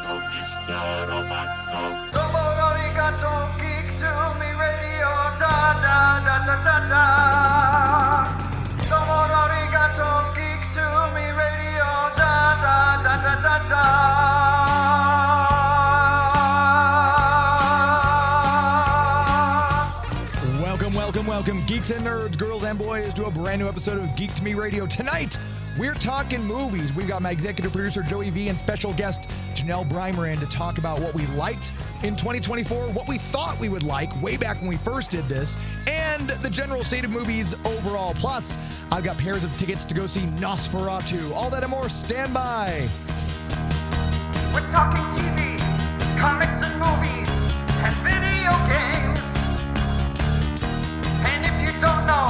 Mr. Roboto. Domo arigato, geek to me radio, da da da da da da. Domo arigato, geek to me radio, da da da da da da. Welcome, geeks and nerds, girls and boys, to a brand new episode of Geek to Me Radio. Tonight, we're talking movies. We've got my executive producer, Joey V, and special guest, Janelle Breimer, in to talk about what we liked in 2024, what we thought we would like way back when we first did this, and the general state of movies overall. Plus, I've got pairs of tickets to go see Nosferatu. All that and more. Stand by. We're talking TV, comics and movies, and video games. And if you don't know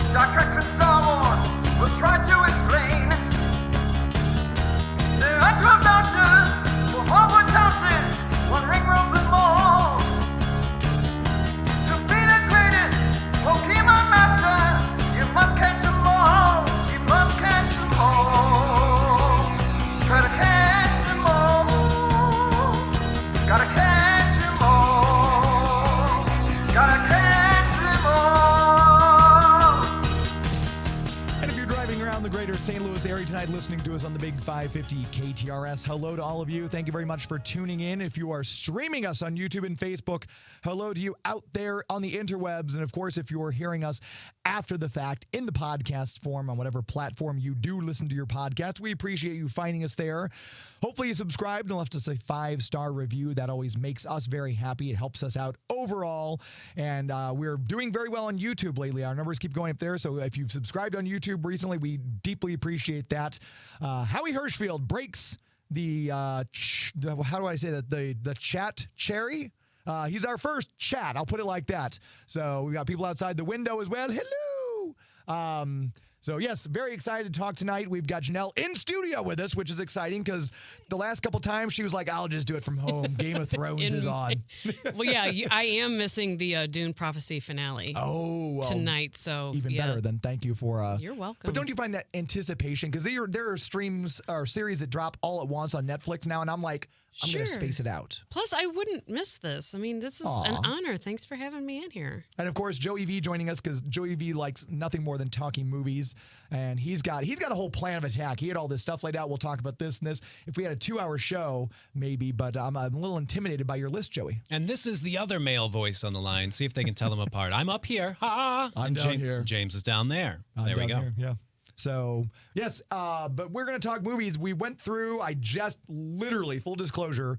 Star Trek from Star Wars, we'll try to explain. There are 12 doctors, 4 Hogwarts houses, 1 ring rules them all. To be the greatest Pokemon master, you must catch them all. You must catch them all. Try to catch them all. Gotta catch them all. Gotta catch them all. The greater St. Louis area tonight, listening to us on the big 550 KTRS. Hello to all of you. Thank you very much for tuning in. If you are streaming us on YouTube and Facebook, hello to you out there on the interwebs. And of course, if you're hearing us after the fact in the podcast form on whatever platform you do listen to your podcast, we appreciate you finding us there. Hopefully you subscribed and left us a 5-star review. That always makes us very happy. It helps us out overall. And we're doing very well on YouTube lately. Our numbers keep going up there. So if you've subscribed on YouTube recently, we deeply appreciate that. Howie Hirschfield breaks the how do I say that? The chat cherry. He's our first chat. I'll put it like that. So we got people outside the window as well. Hello. So, yes, very excited to talk tonight. We've got Janelle in studio with us, which is exciting because the last couple times she was like, I'll just do it from home. Game of Thrones is on. Well, yeah, I am missing the Dune Prophecy finale tonight. So even better than thank you for... You're welcome. But don't you find that anticipation? Because there are streams or series that drop all at once on Netflix now, and I'm like, I'm going to space it out. Plus, I wouldn't miss this. I mean, this is an honor. Thanks for having me in here. And, of course, Joey V joining us because Joey V likes nothing more than talking movies. And he's got a whole plan of attack. He had all this stuff laid out. We'll talk about this and this. If we had a 2-hour show, maybe. But I'm a little intimidated by your list, Joey. And this is the other male voice on the line. See if they can tell them apart. I'm up here. Ha! I'm down here. James is down there. There we go. Here, yeah. So, yes, but we're going to talk movies. We went through, I just literally, full disclosure,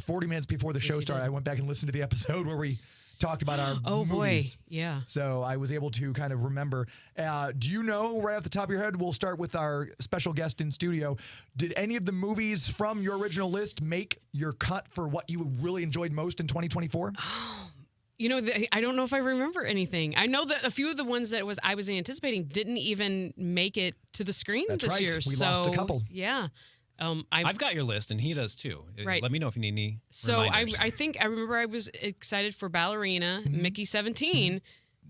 40 minutes before the show started, I went back and listened to the episode where we talked about our movies. Boy, yeah. So I was able to kind of remember. Do you know, right off the top of your head, we'll start with our special guest in studio, did any of the movies from your original list make your cut for what you really enjoyed most in 2024? You know, I don't know if I remember anything. I know that a few of the ones that I was anticipating didn't even make it to the screen this year. We lost a couple. Yeah. I've got your list, and he does too. Right. Let me know if you need any reminders. I think I remember I was excited for Ballerina, Mickey 17.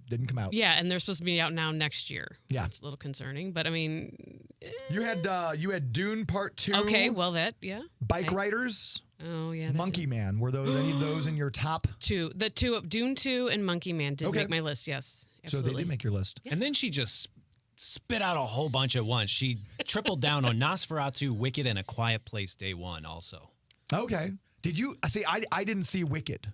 Didn't come out. Yeah, and they're supposed to be out now next year. Yeah. It's a little concerning, but I mean... You had Dune Part 2. Okay, well Bike Riders. Oh, yeah. Monkey Man. Were those any of those in your top? The two of Dune 2 and Monkey Man did make my list, yes. Absolutely. So they did make your list. Yes. And then she just spit out a whole bunch at once. She tripled down on Nosferatu, Wicked, and A Quiet Place Day One also. Okay. Did you see? I didn't see Wicked.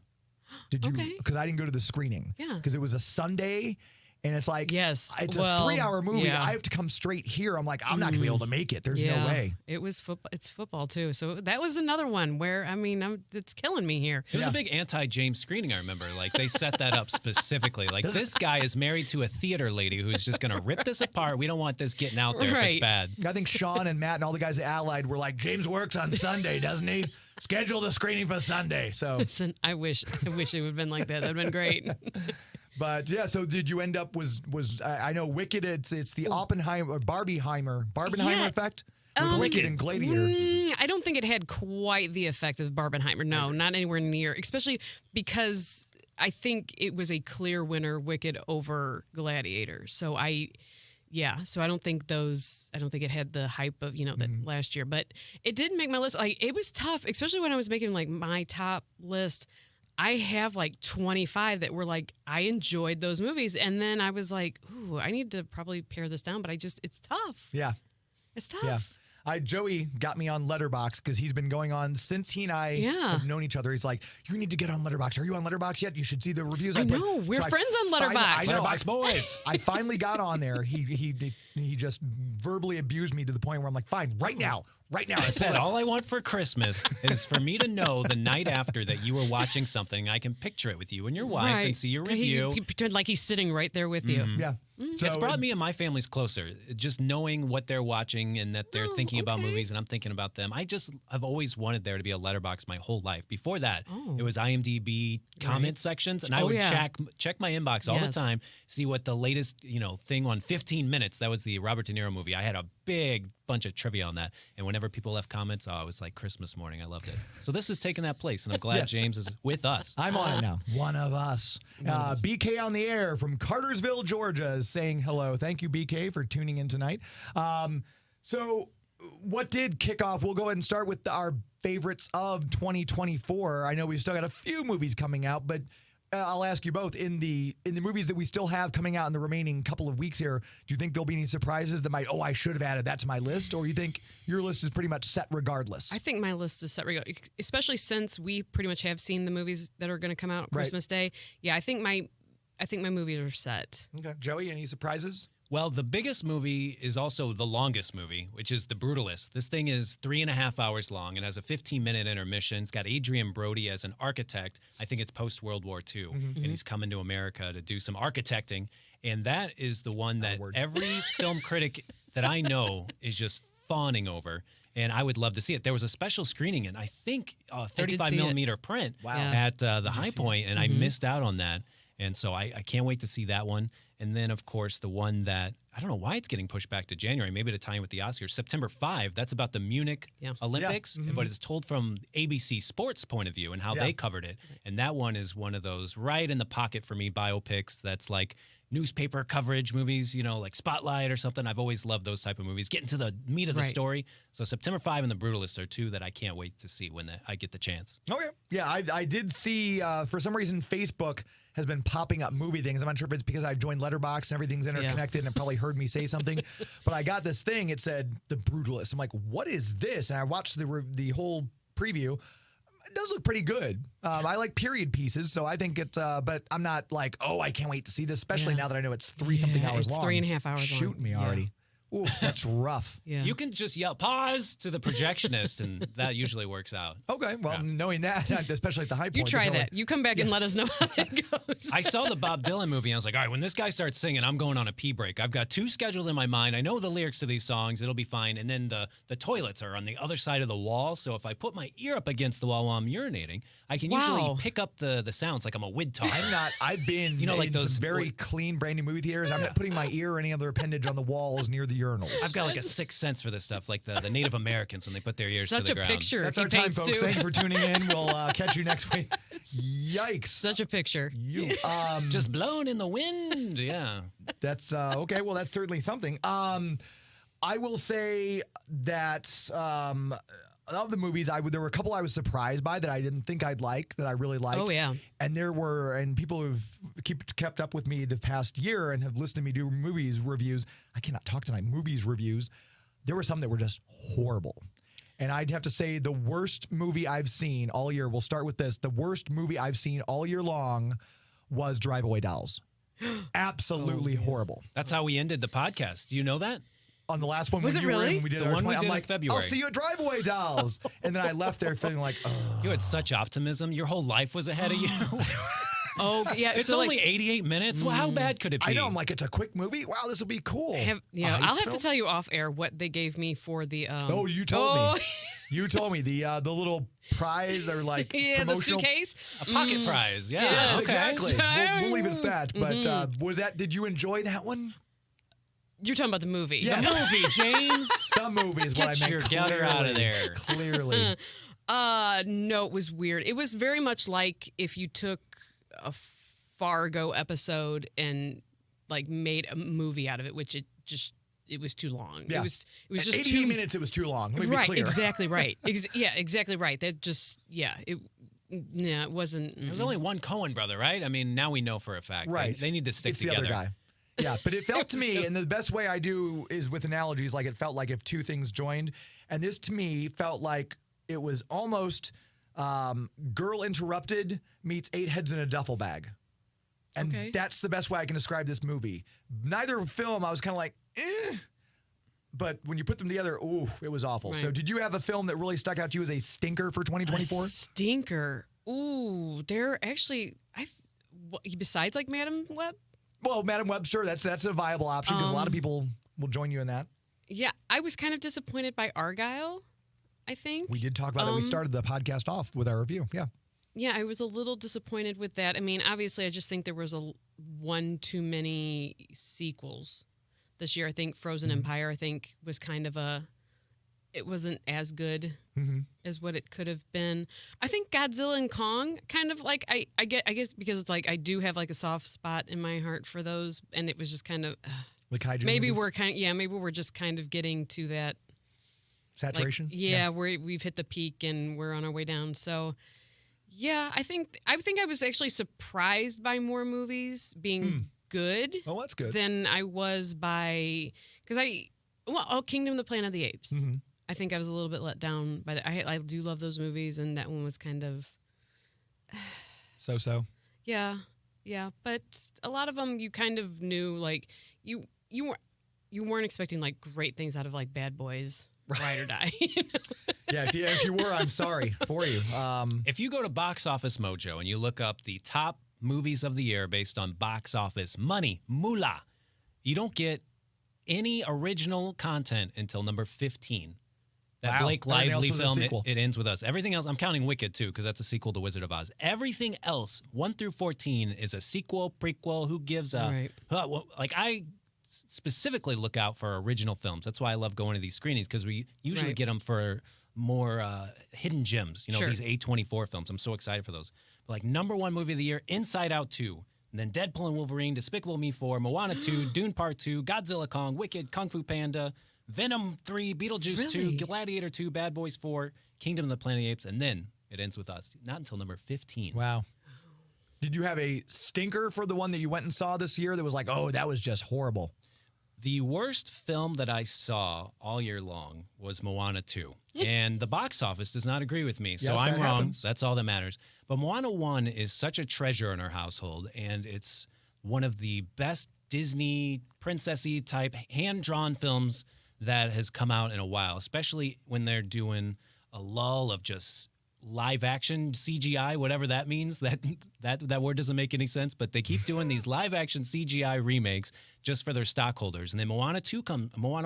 Did you? Okay. Because I didn't go to the screening. Yeah. Because it was a Sunday. And it's like, it's a 3-hour movie. Yeah. I have to come straight here. I'm like, I'm not going to be able to make it. There's no way. It was football. It's football, too. So that was another one where, I mean, it's killing me here. It was a big anti-James screening, I remember. Like, they set that up specifically. Like, this guy is married to a theater lady who's just going to rip this apart. We don't want this getting out there if it's bad. I think Sean and Matt and all the guys at Allied were like, James works on Sunday, doesn't he? Schedule the screening for Sunday. So listen, I wish it would have been like that. That'd been great. But yeah, so did you end up was I know Wicked? It's the Oppenheimer or Barbenheimer effect with Wicked and Gladiator. I don't think it had quite the effect of Barbenheimer. No, not anywhere near. Especially because I think it was a clear winner, Wicked over Gladiator. So Yeah, so I don't think it had the hype of, that last year, but it did make my list. Like, it was tough, especially when I was making like my top list. I have like 25 that were like, I enjoyed those movies. And then I was like, ooh, I need to probably pare this down, but it's tough. Yeah. It's tough. Yeah. Joey got me on Letterboxd because he's been going on since he and I have known each other. He's like, you need to get on Letterboxd. Are you on Letterboxd yet? You should see the reviews. I know. We're friends on Letterboxd. Letterboxd boys. I finally got on there. He just verbally abused me to the point where I'm like, fine, right now. I said, all I want for Christmas is for me to know the night after that you were watching something. I can picture it with you and your wife and see your review. He pretend like he's sitting right there with you. Yeah. So it's brought me and my families closer, just knowing what they're watching and that they're thinking about movies and I'm thinking about them. I've always wanted there to be a Letterboxd my whole life. Before that, it was IMDb comment sections, and I would check my inbox all the time, see what the latest thing on 15 Minutes. That was the Robert De Niro movie. I had a big bunch of trivia on that, and whenever people left comments, it was like Christmas morning. I loved it. So this is taking that place, and I'm glad James is with us. I'm on it now. One of us. BK on the air from Cartersville, Georgia is saying hello. Thank you, BK, for tuning in tonight. So what did kick off? We'll go ahead and start with our favorites of 2024. I know we've still got a few movies coming out, but I'll ask you both, in the movies that we still have coming out in the remaining couple of weeks here, do you think there'll be any surprises that I should have added that to my list, or you think your list is pretty much set regardless? I think my list is set regardless, especially since we pretty much have seen the movies that are going to come out Christmas Day. Yeah, I think my movies are set. Okay, Joey, any surprises? Well, the biggest movie is also the longest movie, which is The Brutalist. This thing is 3.5 hours long and has a 15-minute intermission. It's got Adrian Brody as an architect. I think it's post-World War II, and he's coming to America to do some architecting. And that is the one that every film critic that I know is just fawning over. And I would love to see it. There was a special screening in, I think, 35-millimeter print at the High Point, and I missed out on that. And so I can't wait to see that one. And then, of course, the one that I don't know why it's getting pushed back to January, maybe to tie in with the Oscars, September 5. That's about the Munich Olympics, but it's told from ABC Sports' point of view and how they covered it. And that one is one of those right in the pocket for me biopics that's like newspaper coverage movies, like Spotlight or something. I've always loved those type of movies, getting to the meat of the story. So September 5 and The Brutalist are two that I can't wait to see when I get the chance. Okay. Yeah, I did see, for some reason, Facebook has been popping up movie things. I'm not sure if it's because I joined Letterboxd and everything's interconnected and it probably heard me say something, but I got this thing. It said The Brutalist. I'm like, what is this? And I watched the whole preview. It does look pretty good. I like period pieces, so I think it's, but I'm not like, I can't wait to see this, especially now that I know it's 3-something hours long. 3.5 hours long. Shoot me already. Ooh, that's rough. Yeah. You can just yell pause to the projectionist, and that usually works out. Okay, well, knowing that, especially at the High Point. You try that. You come back and let us know how that goes. I saw the Bob Dylan movie, and I was like, all right, when this guy starts singing, I'm going on a pee break. I've got 2 scheduled in my mind. I know the lyrics to these songs. It'll be fine. And then the toilets are on the other side of the wall, so if I put my ear up against the wall while I'm urinating, I can usually pick up the sounds like I'm a widtop. I've been like those very clean, brand new movie theaters. I'm not putting my ear or any other appendage on the walls near the urinals. I've got like a sixth sense for this stuff, like the Native Americans when they put their ears to the ground. Such a picture. That's our time, folks. Thank you for tuning in. We'll catch you next week. Yikes. Such a picture. Just blown in the wind. Yeah. That's okay. Well, that's certainly something. I will say that of the movies, there were a couple I was surprised by that I didn't think I'd like, that I really liked. Oh, yeah. And people who've kept up with me the past year and have listened to me do movies reviews. I cannot talk tonight. Movies reviews. There were some that were just horrible. And I'd have to say the worst movie I've seen all year, we'll start with this. The worst movie I've seen all year long was Drive Away Dolls. Absolutely horrible. That's how we ended the podcast. Do you know that? On the last one, was when it you were really? in, we did the our one 20, we did I'm in like, February. I'll see you at Drive Away Dolls. And then I left there feeling like, You had such optimism. Your whole life was ahead of you. Oh, yeah. It's so only 88 minutes. Well, how bad could it be? I know. I'm like, it's a quick movie. Wow, this will be cool. I'll have to tell you off air what they gave me for the. You told me. You told me the little prize or like promotional. The suitcase, a pocket prize. Yeah, yes. Exactly. We'll leave it at that. But was that? Did you enjoy that one? You're talking about the movie. Yeah. The movie, James. The movie is what I meant. Get her out of there. Clearly. No, it was weird. It was very much like if you took a Fargo episode and like made a movie out of it, which it just it was too long. Yeah. It was At just 88 too minutes. It was too long. Let me right. be clear. Exactly right. Yeah, exactly right. That just it wasn't. There was only one Coen brother, right? I mean, now we know for a fact. Right. They need to stick It's together. the other guy. Yeah, but it felt to me, and the best way I do is with analogies, like it felt like if two things joined. And this to me felt like it was almost Girl Interrupted meets Eight Heads in a Duffel Bag. And Okay. that's the best way I can describe this movie. Neither film, I was kind of like, eh. But when you put them together, ooh, it was awful. So Right. did you have a film that really stuck out to you as a stinker for 2024? A stinker. Ooh, they're actually besides like Madam Web. Well, Madam Webster, that's a viable option because a lot of people will join you in that. Yeah, I was kind of disappointed by Argyle. I think We did talk about that. We started the podcast off with our review. Yeah. Yeah, I was a little disappointed with that. I mean, obviously, I just think there was one too many sequels this year. I think Frozen Empire, I think, was kind of it wasn't as good as what it could have been. I think Godzilla and Kong kind of like, I guess because it's like, I do have like a soft spot in my heart for those. And it was just kind of, Like kaiju maybe movies? maybe we're just kind of getting to that. Saturation? Like, we've hit the peak and we're on our way down. So, yeah, I think I was actually surprised by more movies being good Oh, that's good. than I was by Kingdom of the Planet of the Apes. I think I was a little bit let down by that. I do love those movies, and that one was kind of So. yeah. But a lot of them you kind of knew, like you weren't expecting like great things out of like Bad Boys, Ride or Die. Yeah, if you were, I'm sorry for you. If you go to Box Office Mojo and you look up the top movies of the year based on box office money, moolah, you don't get any original content until number 15. That Wow. Blake Everything else Lively was a film, sequel. it ends with us. Everything else, I'm counting Wicked too, because that's a sequel to Wizard of Oz. Everything else, 1 through 14, is a sequel, prequel. Who gives a... Right. Like, I specifically look out for original films. That's why I love going to these screenings, because we usually Right. get them for more hidden gems. You know, Sure. these A24 films. I'm so excited for those. But like, number 1 movie of the year, Inside Out 2. And then Deadpool and Wolverine, Despicable Me 4, Moana 2, Dune Part 2, Godzilla Kong, Wicked, Kung Fu Panda, Venom 3, Beetlejuice 2, Really? Gladiator 2, Bad Boys 4, Kingdom of the Planet of the Apes, and then it ends with us. Not until number 15. Wow. Did you have a stinker for the one that you went and saw this year that was like, oh, that was just horrible? The worst film that I saw all year long was Moana 2. And the box office does not agree with me, so Yes, I'm that wrong. happens. That's all that matters. But Moana 1 is such a treasure in our household, and it's one of the best Disney princessy type hand-drawn films that has come out in a while, especially when they're doing a lull of just live action CGI, whatever that means. That word doesn't make any sense, but they keep doing these live action CGI remakes just for their stockholders. And then Moana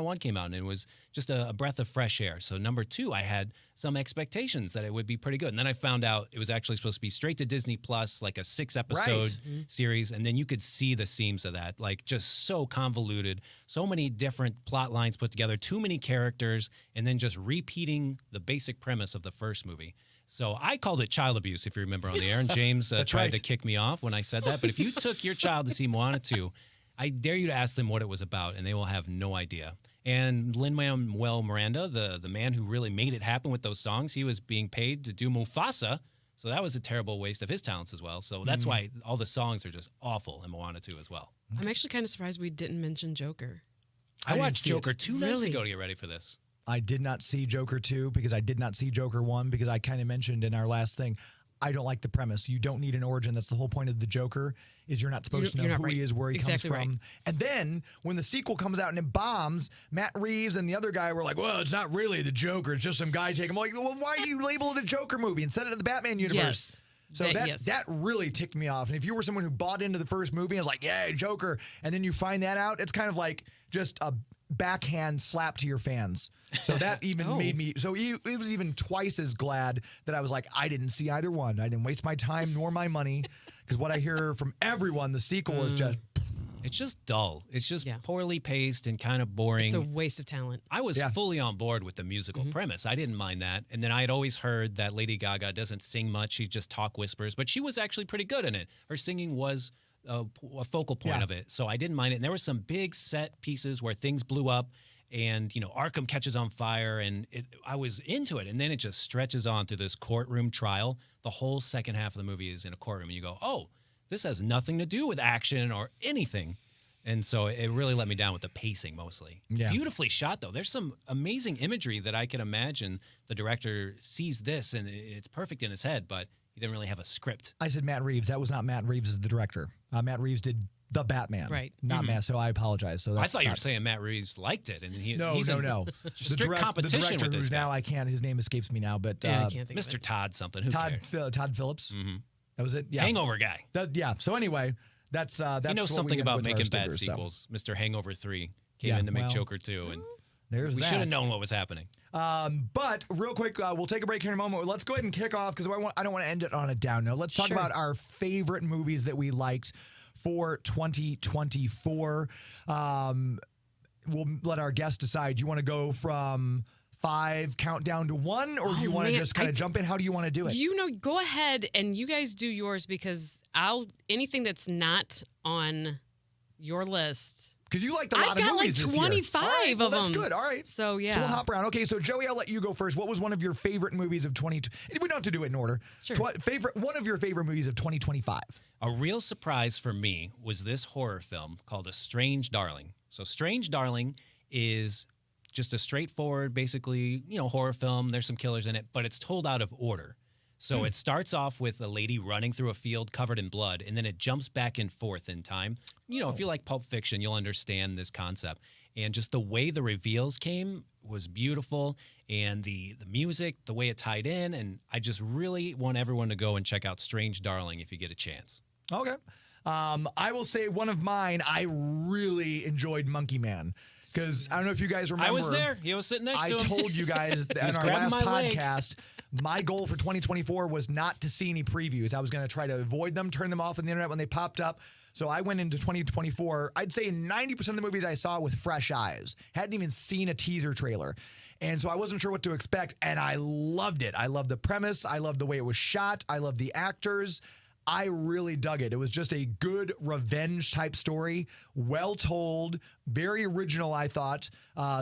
1 came out, and it was just a breath of fresh air. So number 2, I had some expectations that it would be pretty good. And then I found out it was actually supposed to be straight to Disney Plus, like a 6-episode series. And then you could see the seams of that, like just so convoluted, so many different plot lines put together, too many characters, and then just repeating the basic premise of the first movie. So I called it child abuse, if you remember, on the air, and James tried right. to kick me off when I said that. But if you took your child to see Moana 2, I dare you to ask them what it was about, and they will have no idea. And Lin-Manuel Miranda, the man who really made it happen with those songs, he was being paid to do Mufasa, so that was a terrible waste of his talents as well. So that's why all the songs are just awful in Moana 2 as well. I'm actually kind of surprised we didn't mention Joker. I didn't watched see it. Joker 2 nights Really? ago to get ready for this. I did not see Joker 2 because I did not see Joker 1 because I kind of mentioned in our last thing, I don't like the premise. You don't need an origin. That's the whole point of the Joker is you're not supposed to know You're not who he right. is, where he Exactly comes from. right. And then when the sequel comes out and it bombs, Matt Reeves and the other guy were like, well, it's not really the Joker. It's just some guy taking him. Like, well, why are you labeled a Joker movie instead of the Batman universe? Yes. So Yes. that really ticked me off. And if you were someone who bought into the first movie and was like, yeah, Joker, and then you find that out, it's kind of like just a backhand slap to your fans. So that even made me, so it was even twice as glad that I was like, I didn't see either one. I didn't waste my time nor my money because what I hear from everyone, the sequel is just, It's just dull. It's just Yeah. poorly paced and kind of boring. It's a waste of talent. I was Yeah. fully on board with the musical premise. I didn't mind that. And then I had always heard that Lady Gaga doesn't sing much. She just talk whispers, but she was actually pretty good in it. Her singing was a focal point Yeah. of it. So I didn't mind it. And there were some big set pieces where things blew up and, Arkham catches on fire and I was into it. And then it just stretches on through this courtroom trial. The whole second half of the movie is in a courtroom and you go, oh, this has nothing to do with action or anything. And so it really let me down with the pacing mostly. Yeah. Beautifully shot, though. There's some amazing imagery that I could imagine the director sees this and it's perfect in his head, but he didn't really have a script. I said Matt Reeves. That was not Matt Reeves as the director. Matt Reeves did The Batman. Right. Not Matt, so I apologize. So I that's thought you were not- saying Matt Reeves liked it. And he's No. in strict competition the director with this who's guy. now, I can't, his name escapes me now, but Yeah, I can't think of Mr. it. Todd something. Who Todd cares? Todd Phillips. Mhm. That was it? Yeah. Hangover guy. Yeah. So anyway, that's He what knows we something ended about with our making bad stickers, so sequels. Mr. Hangover 3 came Yeah, in to make well, Joker 2. And There's we that. should have known what was happening. But real quick, we'll take a break here in a moment. Let's go ahead and kick off because I don't want to end it on a down note. Let's talk Sure. about our favorite movies that we liked for 2024. We'll let our guests decide. Do you want to go from 5, count down to 1, or do you Oh, want to man, just kind of jump in? How do you want to do it? Go ahead and you guys do yours because anything that's not on your list. Because you liked a lot I've of got like movies this year. 25 All right, well, of that's them. good. All right. So yeah. So we'll hop around. Okay, so Joey, I'll let you go first. What was one of your favorite movies of 20? We don't have to do it in order. Sure. One of your favorite movies of 2025. A real surprise for me was this horror film called A Strange Darling. So Strange Darling is just a straightforward, basically, horror film. There's some killers in it, but it's told out of order. So it starts off with a lady running through a field covered in blood, and then it jumps back and forth in time. If you like Pulp Fiction, you'll understand this concept. And just the way the reveals came was beautiful, and the music, the way it tied in, and I just really want everyone to go and check out Strange Darling if you get a chance. Okay. I will say one of mine, I really enjoyed Monkey Man. Because I don't know if you guys remember. I was there. He was sitting next I to him. told you guys in was our grabbing last my leg. podcast, my goal for 2024 was not to see any previews. I was going to try to avoid them, turn them off on the internet when they popped up. So I went into 2024, I'd say 90% of the movies I saw with fresh eyes. Hadn't even seen a teaser trailer. And so I wasn't sure what to expect, and I loved it. I loved the premise. I loved the way it was shot. I loved the actors. I really dug it. It was just a good revenge type story, well told, very original, I thought.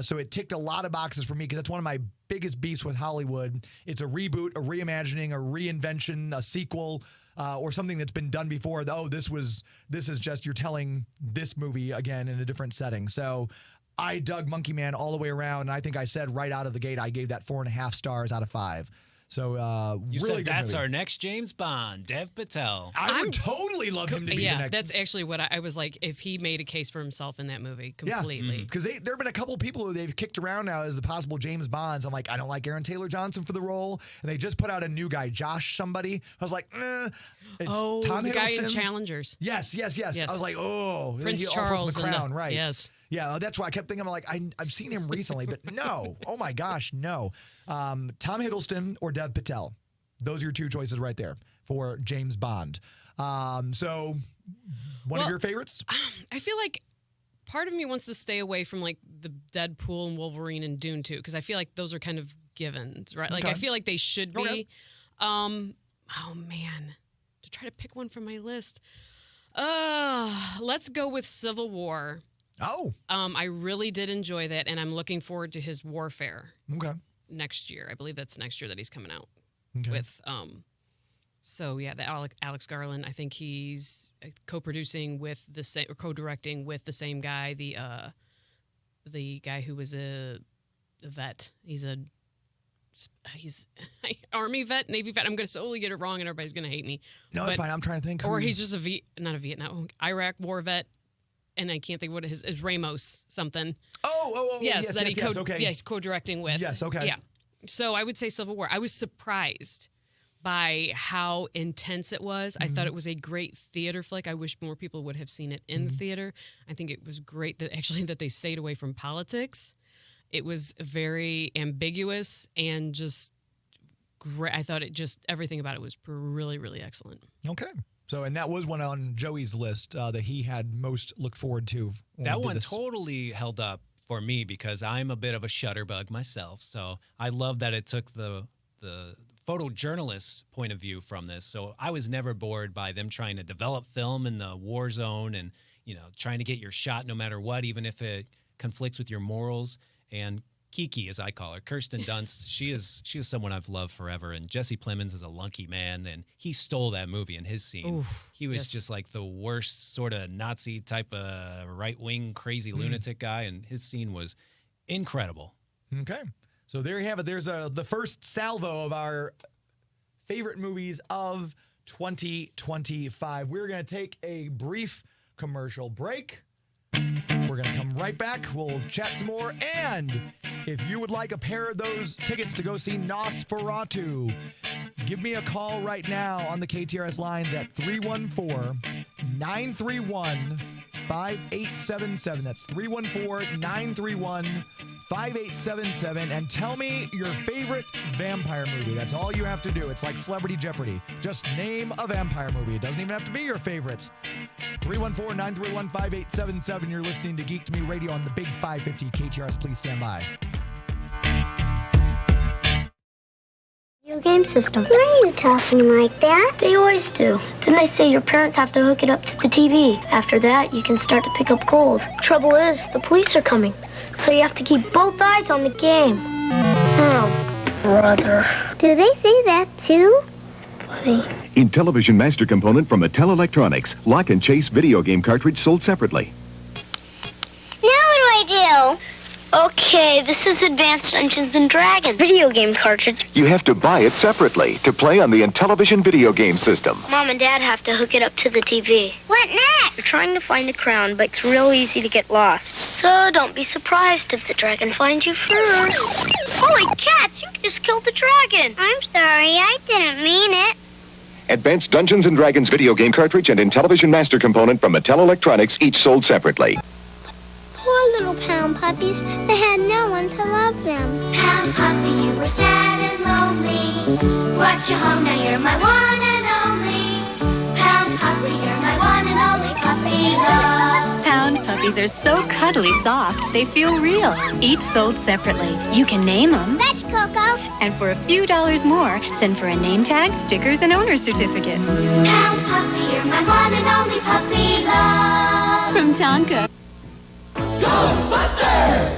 So it ticked a lot of boxes for me because that's one of my biggest beefs with Hollywood. It's a reboot, a reimagining, a reinvention, a sequel, or something that's been done before. Oh, this is just you're telling this movie again in a different setting. So I dug Monkey Man all the way around, and I think I said right out of the gate I gave that 4.5 stars out of 5. So You really said good that's movie. our next James Bond, Dev Patel. I would totally love him to be the Yeah, next. that's actually what I was like. If he made a case for himself in that movie, completely. Because there have been a couple people who they've kicked around now as the possible James Bonds. I'm like, I don't like Aaron Taylor Johnson for the role, and they just put out a new guy, Josh somebody. I was like, it's Oh, Tom the guy in Hiddleston. Challengers. Yes. Yes. I was like, oh, Prince he offered Charles the and crown, right? Yes. Yeah, that's why I kept thinking. I'm like, I've seen him recently, but no. Oh my gosh, no. Tom Hiddleston or Dev Patel. Those are your two choices right there for James Bond. So, one of Well, your favorites? I feel like part of me wants to stay away from like the Deadpool and Wolverine and Dune 2 because I feel like those are kind of givens, right? Like I Okay. feel like they should be. Okay. Oh man, to try to pick one from my list. Let's go with Civil War. Oh, I really did enjoy that, and I'm looking forward to his Warfare okay. next year. I believe that's next year that he's coming out Okay. with. So yeah, the Alex Garland. I think he's co-producing with the same or co-directing with the same guy. The guy who was a vet. He's Army vet, Navy vet. I'm going to solely get it wrong, and everybody's going to hate me. No, it's But- fine. I'm trying to think. Or who- he's just not a Vietnam, Iraq war vet, and I can't think what is Ramos something. Oh, Yes, that he okay. he's co-directing with. Yes, okay. Yeah. So I would say Civil War. I was surprised by how intense it was. I Mm-hmm. thought it was a great theater flick. I wish more people would have seen it in Mm-hmm. the theater. I think it was great that they stayed away from politics. It was very ambiguous and just great. I thought everything about it was really, really excellent. Okay. So, and that was one on Joey's list that he had most looked forward to. when That we did one this. totally held up for me because I'm a bit of a shutterbug myself. So I love that it took the photojournalist's point of view from this. So I was never bored by them trying to develop film in the war zone and, trying to get your shot no matter what, even if it conflicts with your morals. And Kiki, as I call her, Kirsten Dunst, she is someone I've loved forever. And Jesse Plemons is a lunky man, and he stole that movie in his scene. Oof, he was just like the worst sort of Nazi type of right-wing crazy lunatic guy, and his scene was incredible. Okay. So there you have it. There's the first salvo of our favorite movies of 2025. We're going to take a brief commercial break. We're going to come right back. We'll chat some more. And if you would like a pair of those tickets to go see Nosferatu, give me a call right now on the KTRS lines at 314-931-5877. That's 314-931-5877. and tell me your favorite vampire movie. That's all you have to do. It's like Celebrity Jeopardy. Just name a vampire movie. It doesn't even have to be your favorite. 314-931-5877. You're listening to Geek to Me Radio on the Big 550 KTRS. Please stand by. Video game system. Why are you talking like that? They always do. Then they say your parents have to hook it up to the TV. After that, you can start to pick up gold. Trouble is, the police are coming. So you have to keep both eyes on the game. Oh, brother. Do they say that too? Buddy. Intellivision Master Component from Mattel Electronics. Lock and Chase video game cartridge sold separately. Now what do I do? Okay, this is Advanced Dungeons and Dragons video game cartridge. You have to buy it separately to play on the Intellivision video game system. Mom and Dad have to hook it up to the TV. What next? We're trying to find a crown, but it's real easy to get lost. So don't be surprised if the dragon finds you first. Holy cats, you just killed the dragon. I'm sorry, I didn't mean it. Advanced Dungeons and Dragons video game cartridge and Intellivision Master Component from Mattel Electronics, each sold separately. Poor little pound puppies. They had no one to love them. Pound puppy, you were sad and lonely. Brought you home, now you're my one and only. Pound puppy, you're my one and only puppy love. Pound puppies are so cuddly soft, they feel real. Each sold separately. You can name them. Fetch, Coco. And for a few dollars more, send for a name tag, stickers, and owner's certificate. Pound puppy, you're my one and only puppy love. From Tonka.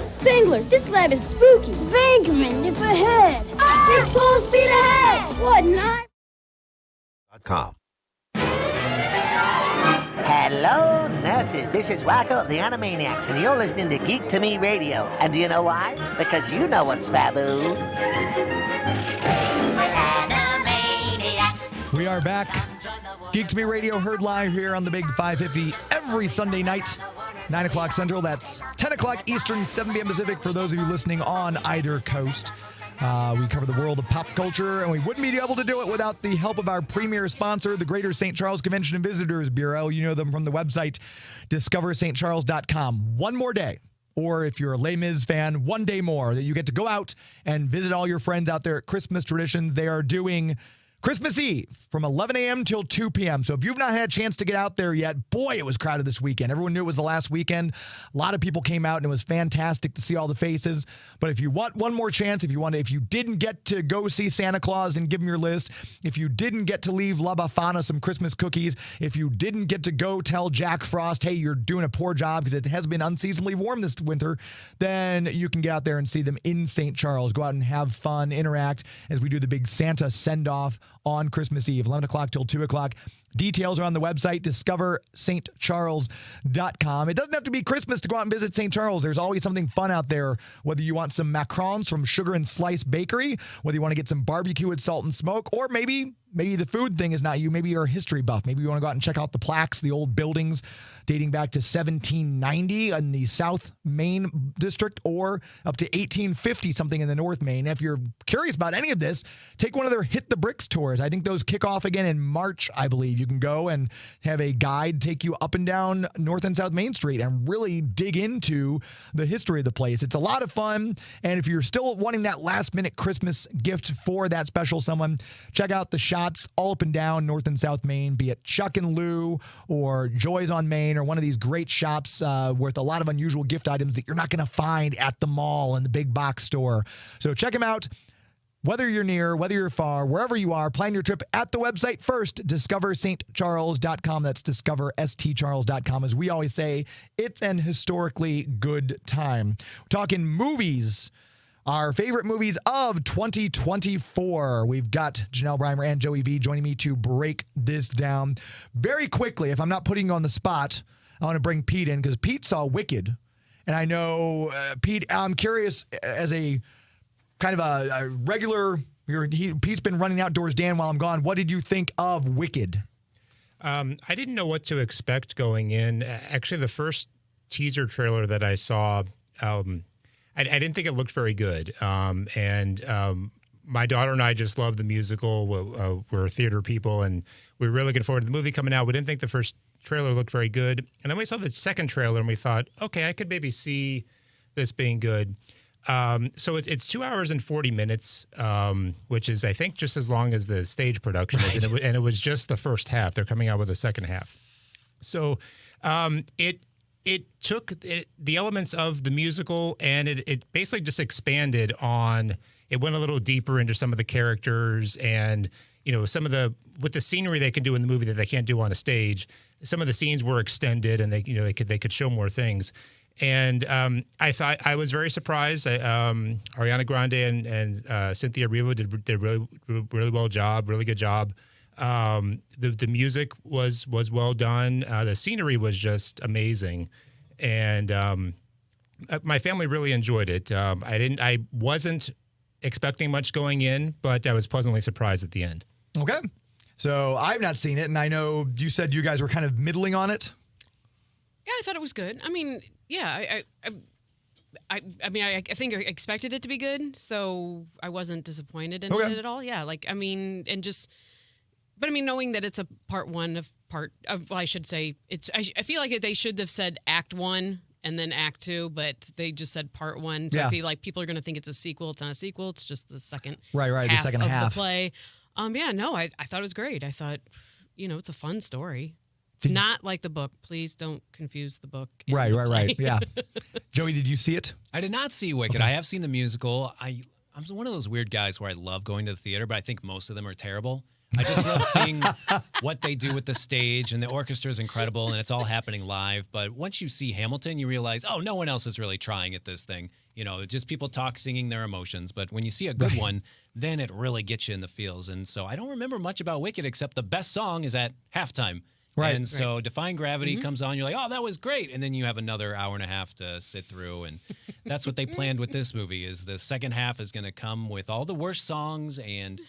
Spengler, this lab is spooky. Bankman, if ahead. It's full speed ahead. What night? .com. Hello, nurses. This is Wacko of the Animaniacs, and you're listening to Geek to Me Radio. And do you know why? Because you know what's Fabu. Animaniacs. We are back. Geek to Me Radio heard live here on the Big 550 every Sunday night, 9 o'clock Central. That's 10 o'clock Eastern, 7 p.m. Pacific for those of you listening on either coast. We cover the world of pop culture, and we wouldn't be able to do it without the help of our premier sponsor, the Greater St. Charles Convention and Visitors Bureau. You know them from the website, discoverstcharles.com. One more day, or if you're a Les Mis fan, one day more that you get to go out and visit all your friends out there at Christmas Traditions. They are doing Christmas Eve from 11 a.m. till 2 p.m. So if you've not had a chance to get out there yet, boy, it was crowded this weekend. Everyone knew it was the last weekend. A lot of people came out, and it was fantastic to see all the faces. But if you want one more chance, if you didn't get to go see Santa Claus and give him your list, if you didn't get to leave La Bafana some Christmas cookies, if you didn't get to go tell Jack Frost, hey, you're doing a poor job because it has been unseasonably warm this winter, then you can get out there and see them in St. Charles. Go out and have fun, interact as we do the big Santa send-off on Christmas Eve, 11 o'clock till 2 o'clock. Details are on the website, discoverstcharles.com. It doesn't have to be Christmas to go out and visit St. Charles. There's always something fun out there, whether you want some macarons from Sugar and Slice Bakery, whether you want to get some barbecue with Salt and Smoke, or maybe the food thing is not you. Maybe you're a history buff. Maybe you want to go out and check out the plaques, the old buildings dating back to 1790 in the South Main district, or up to 1850 something in the North Main. If you're curious about any of this, take one of their Hit the Bricks tours. I think those kick off again in March, I believe. You can go and have a guide take you up and down North and South Main Street and really dig into the history of the place. It's a lot of fun. And if you're still wanting that last minute Christmas gift for that special someone, check out the shops all up and down North and South Main, be it Chuck and Lou or Joy's on Main, or one of these great shops with a lot of unusual gift items that you're not going to find at the mall and the big box store. So check them out. Whether you're near, whether you're far, wherever you are, plan your trip at the website first, discoverstcharles.com. That's discoverstcharles.com. As we always say, it's an historically good time. We're talking movies. Our favorite movies of 2024. We've got Janelle Breimer and Joey V joining me to break this down very quickly. If I'm not putting you on the spot, I want to bring Pete in because Pete saw Wicked. And I know, Pete, I'm curious, as a kind of a regular, Pete's been running outdoors, Dan, while I'm gone. What did you think of Wicked? I didn't know what to expect going in. Actually, the first teaser trailer that I saw, I didn't think it looked very good. My daughter and I just love the musical. We're theater people, and we're really looking forward to the movie coming out. We didn't think the first trailer looked very good. And then we saw the second trailer, and we thought, okay, I could maybe see this being good. So it's 2 hours and 40 minutes, which is, I think, just as long as the stage production is. And it was just the first half. They're coming out with the second half. So it took the elements of the musical, and it basically just expanded on. It went a little deeper into some of the characters, and some of with the scenery they can do in the movie that they can't do on a stage. Some of the scenes were extended, and they could show more things. And I thought I was very surprised. Ariana Grande and Cynthia Erivo did really well job, really good job. The music was well done. The scenery was just amazing, and my family really enjoyed it. I wasn't expecting much going in, but I was pleasantly surprised at the end. Okay, so I've not seen it, and I know you said you guys were kind of middling on it. Yeah, I thought it was good. I mean, yeah, I think I expected it to be good, so I wasn't disappointed in it at all. Yeah, knowing that it's a I should say I feel like they should have said Act 1 and then Act 2, but they just said Part 1. So I feel like people are going to think it's a sequel. It's not a sequel. It's just the second right, the second half of the play. I thought it was great. I thought, it's a fun story. It's not like the book. Please don't confuse the book. Right. Yeah. Joey, did you see it? I did not see Wicked. Okay. I have seen the musical. I'm one of those weird guys where I love going to the theater, but I think most of them are terrible. I just love seeing what they do with the stage, and the orchestra is incredible, and it's all happening live. But once you see Hamilton, you realize, no one else is really trying at this thing. Just people singing their emotions. But when you see a good one, then it really gets you in the feels. And so I don't remember much about Wicked except the best song is at halftime. Right. And so Defying Gravity comes on. You're like, oh, that was great. And then you have another hour and a half to sit through. And that's what they planned with this movie is the second half is going to come with all the worst songs. And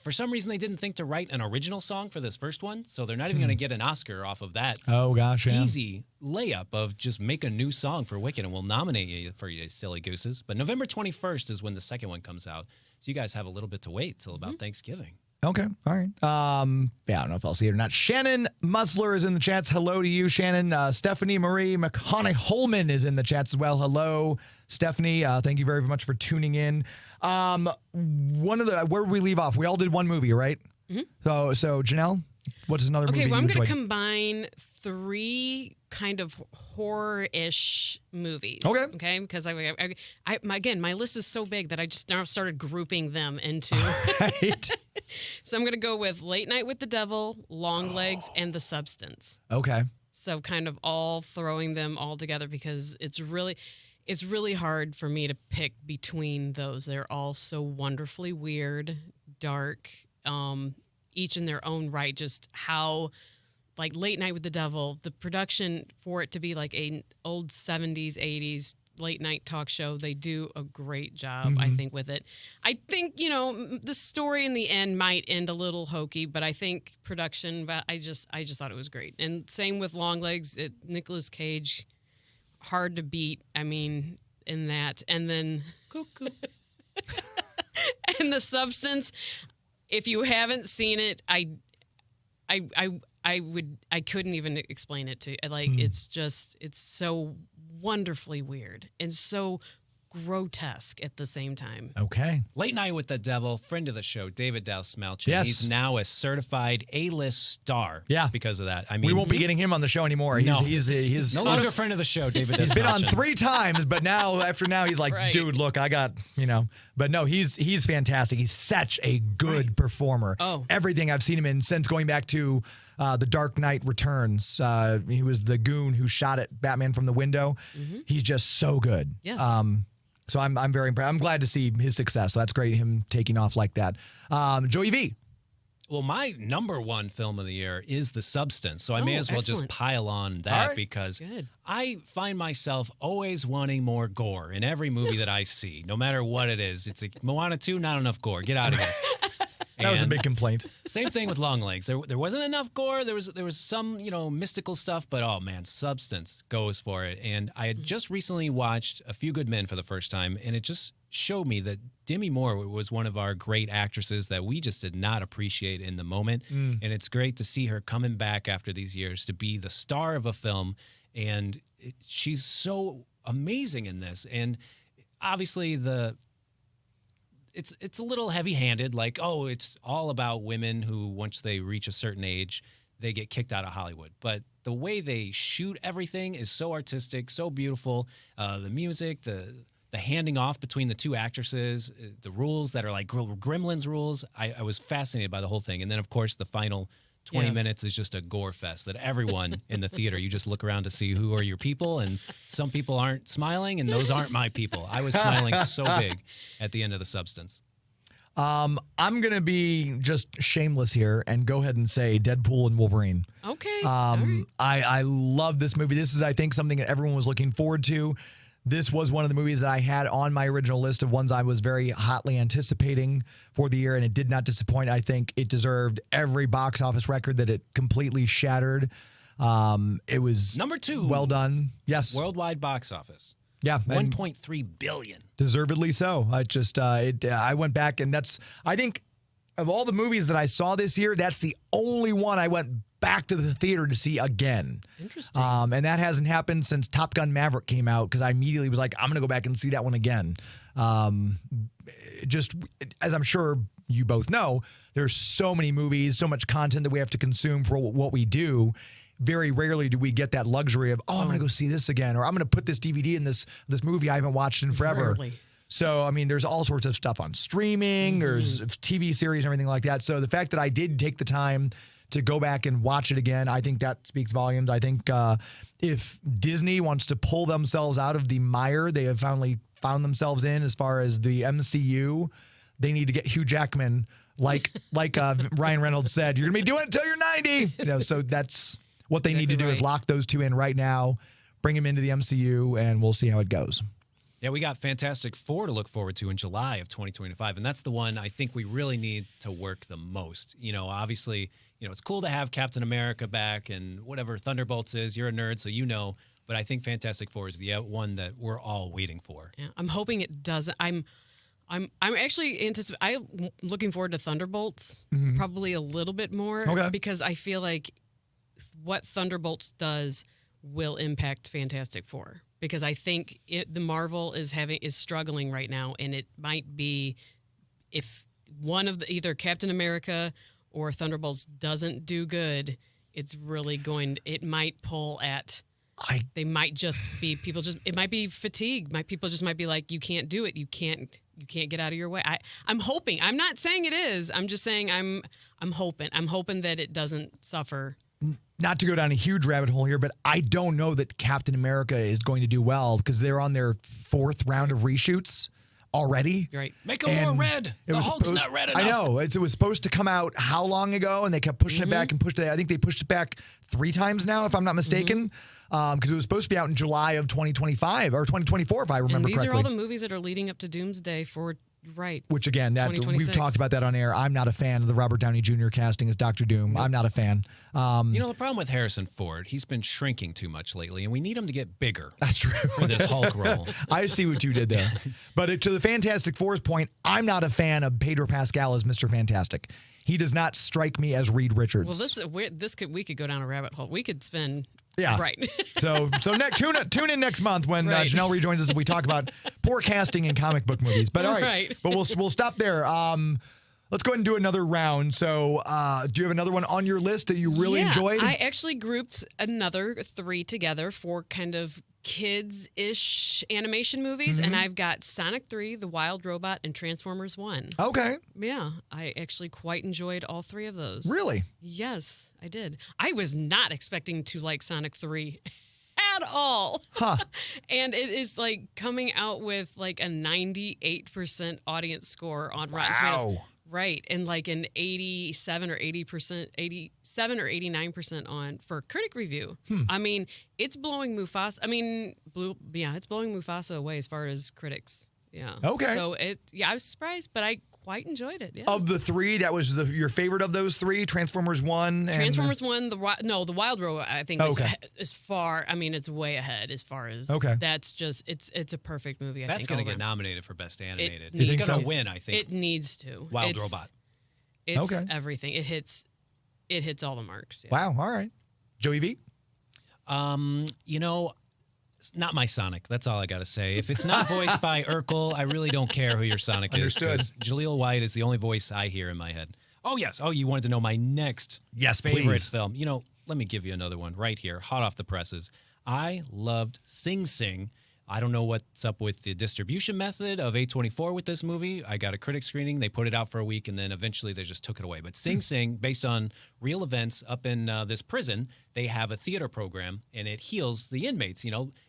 for some reason, they didn't think to write an original song for this first one. So they're not even going to get an Oscar off of that. Oh, gosh, yeah. Easy layup of just make a new song for Wicked and we'll nominate you for you silly gooses. But November 21st is when the second one comes out. So you guys have a little bit to wait till about Thanksgiving. Okay. All right. I don't know if I'll see it or not. Shannon Musler is in the chats. Hello to you, Shannon. Stephanie Marie McConaughey Holman is in the chats as well. Hello, Stephanie. Thank you very much for tuning in. Where did we leave off? We all did one movie, right? Mm-hmm. So Janelle, what's another movie? Okay, well, I'm going to combine three kind of horror-ish movies. Okay, because again, my list is so big that I just now started grouping them into. Right. So I'm going to go with Late Night with the Devil, Long Legs, and The Substance. Okay. So kind of all throwing them all together because it's really hard for me to pick between those. They're all so wonderfully weird, dark, each in their own right. Just how, like Late Night with the Devil, the production for it to be like an old 70s, 80s late night talk show, they do a great job, I think, with it. I think, the story in the end might end a little hokey, but I think production, I just thought it was great. And same with Long Legs, Nicolas Cage, hard to beat, in that. And then cuckoo. And The Substance, if you haven't seen it, I couldn't even explain it to you. It's so wonderfully weird and so grotesque at the same time. Okay. Late Night with the Devil, friend of the show, David Dastmalchian. Yes. He's now a certified A-list star. Yeah. Because of that. I mean, We won't be getting him on the show anymore. No. He's no longer a friend of the show, David Dastmalchian. He's been on 3 times, but after now, he's like, Right. dude, look, I got, But no, he's fantastic. He's such a good performer. Oh. Everything I've seen him in since going back to The Dark Knight Returns. He was the goon who shot at Batman from the window. He's just so good. Yes. So I'm very impressed. I'm glad to see his success. So that's great, him taking off like that. Joey V. Well, my number 1 film of the year is The Substance, so I may as well excellent. just pile on that All right. because Good. I find myself always wanting more gore in every movie that I see, no matter what it is. It's like Moana 2, not enough gore. Get out of here. That was a And big complaint. Same thing with Long Legs. There wasn't enough gore. There was some mystical stuff, but oh man, Substance goes for it. And I had just recently watched A Few Good Men for the first time, and it just showed me that Demi Moore was one of our great actresses that we just did not appreciate in the moment. And it's great to see her coming back after these years to be the star of a film, and she's so amazing in this. And obviously It's a little heavy-handed, like, oh, it's all about women who, once they reach a certain age, they get kicked out of Hollywood. But the way they shoot everything is so artistic, so beautiful. The music, the handing off between the 2 actresses, the rules that are like Gremlins rules. I was fascinated by the whole thing. And then, of course, the final 20 minutes is just a gore fest that everyone in the theater, you just look around to see who are your people, and some people aren't smiling, and those aren't my people. I was smiling so big at the end of The Substance. I'm going to be just shameless here and go ahead and say Deadpool and Wolverine. Okay. All right. I love this movie. This is, I think, something that everyone was looking forward to. This was one of the movies that I had on my original list of ones I was very hotly anticipating for the year, and it did not disappoint. I think it deserved every box office record that it completely shattered. It was number 2. Well done. Yes. Worldwide box office. Yeah. 1.3 billion. Deservedly so. I went back, and I think of all the movies that I saw this year, that's the only one I went back to the theater to see again. Interesting. And that hasn't happened since Top Gun Maverick came out, because I immediately was like, I'm going to go back and see that one again. Just as I'm sure you both know, there's so many movies, so much content that we have to consume for what we do. Very rarely do we get that luxury of, I'm going to go see this again, or I'm going to put this DVD in this movie I haven't watched in forever. Rarely. So, I mean, there's all sorts of stuff on streaming, there's TV series and everything like that. So the fact that I did take the time to go back and watch it again, I think that speaks volumes. I think if Disney wants to pull themselves out of the mire they have finally found themselves in as far as the MCU, they need to get Hugh Jackman, like Ryan Reynolds said, you're going to be doing it until you're 90. So that's what they need to do is lock those 2 in right now, bring them into the MCU, and we'll see how it goes. Yeah, we got Fantastic Four to look forward to in July of 2025, and that's the one I think we really need to work the most. Obviously, it's cool to have Captain America back and whatever Thunderbolts is. You're a nerd, so but I think Fantastic Four is the one that we're all waiting for. Yeah, I'm hoping it does. I'm actually I'm looking forward to Thunderbolts probably a little bit more because I feel like what Thunderbolts does will impact Fantastic Four, because I think the Marvel is struggling right now, and it might be if one of either Captain America or Thunderbolts doesn't do good, it's really it might pull at. They might just be it might be fatigue. People just might be like, you can't do it. You can't get out of your way. I'm hoping. I'm not saying it is. I'm just saying I'm hoping. I'm hoping that it doesn't suffer. Not to go down a huge rabbit hole here, but I don't know that Captain America is going to do well because they're on their 4th round of reshoots already. Right. Make them more red. The Hulk's not red enough. I know. It was supposed to come out how long ago, and they kept pushing it back and pushed it. I think they pushed it back 3 times now, if I'm not mistaken, because it was supposed to be out in July of 2025 or 2024, if I remember correctly. These are all the movies that are leading up to Doomsday for Right. Which, again, that we've talked about that on air. I'm not a fan of the Robert Downey Jr. casting as Dr. Doom. Nope. I'm not a fan. The problem with Harrison Ford, he's been shrinking too much lately, and we need him to get bigger. That's true. For this Hulk role. I see what you did there. But to the Fantastic Four's point, I'm not a fan of Pedro Pascal as Mr. Fantastic. He does not strike me as Reed Richards. Well, we could go down a rabbit hole. We could spend Yeah. Right. So tune in next month when Right. Janelle rejoins us and we talk about poor casting in comic book movies. But all right. Right. But we'll stop there. Let's go ahead and do another round. So do you have another one on your list that you really enjoyed? I actually grouped another 3 together for kind of kids-ish animation movies, and I've got Sonic 3, The Wild Robot, and Transformers 1. Okay. Yeah, I actually quite enjoyed all 3 of those. Really? Yes, I did. I was not expecting to like Sonic 3 at all. Huh. And it is like coming out with like a 98% audience score on Rotten Tomatoes. Right, and like an 87 or 80%, 87 or 89% on for critic review. I mean, it's blowing Mufasa. It's blowing Mufasa away as far as critics. Yeah. Okay. So I was surprised, but I quite enjoyed it. Yeah. Of the 3, that was your favorite of those 3? Transformers 1? Transformers 1, the Wild Robot, I think is far. I mean, it's way ahead as far as that's just it's a perfect movie. I think that's going to get nominated for Best Animated. It's going to win, I think. It needs to. Wild Robot. It's everything. It hits all the marks. Yeah. Wow. All right. Joey V? It's not my Sonic. That's all I got to say. If it's not voiced by Urkel, I really don't care who your Sonic is. Understood. Jaleel White is the only voice I hear in my head. Oh, yes. Oh, you wanted to know my next favorite please. film. Let me give you another one right here, hot off the presses. I loved Sing Sing. I don't know what's up with the distribution method of A24 with this movie. I got a critic screening. They put it out for a week, and then eventually they just took it away. But Sing Sing, based on real events up in this prison, they have a theater program, and it heals the inmates.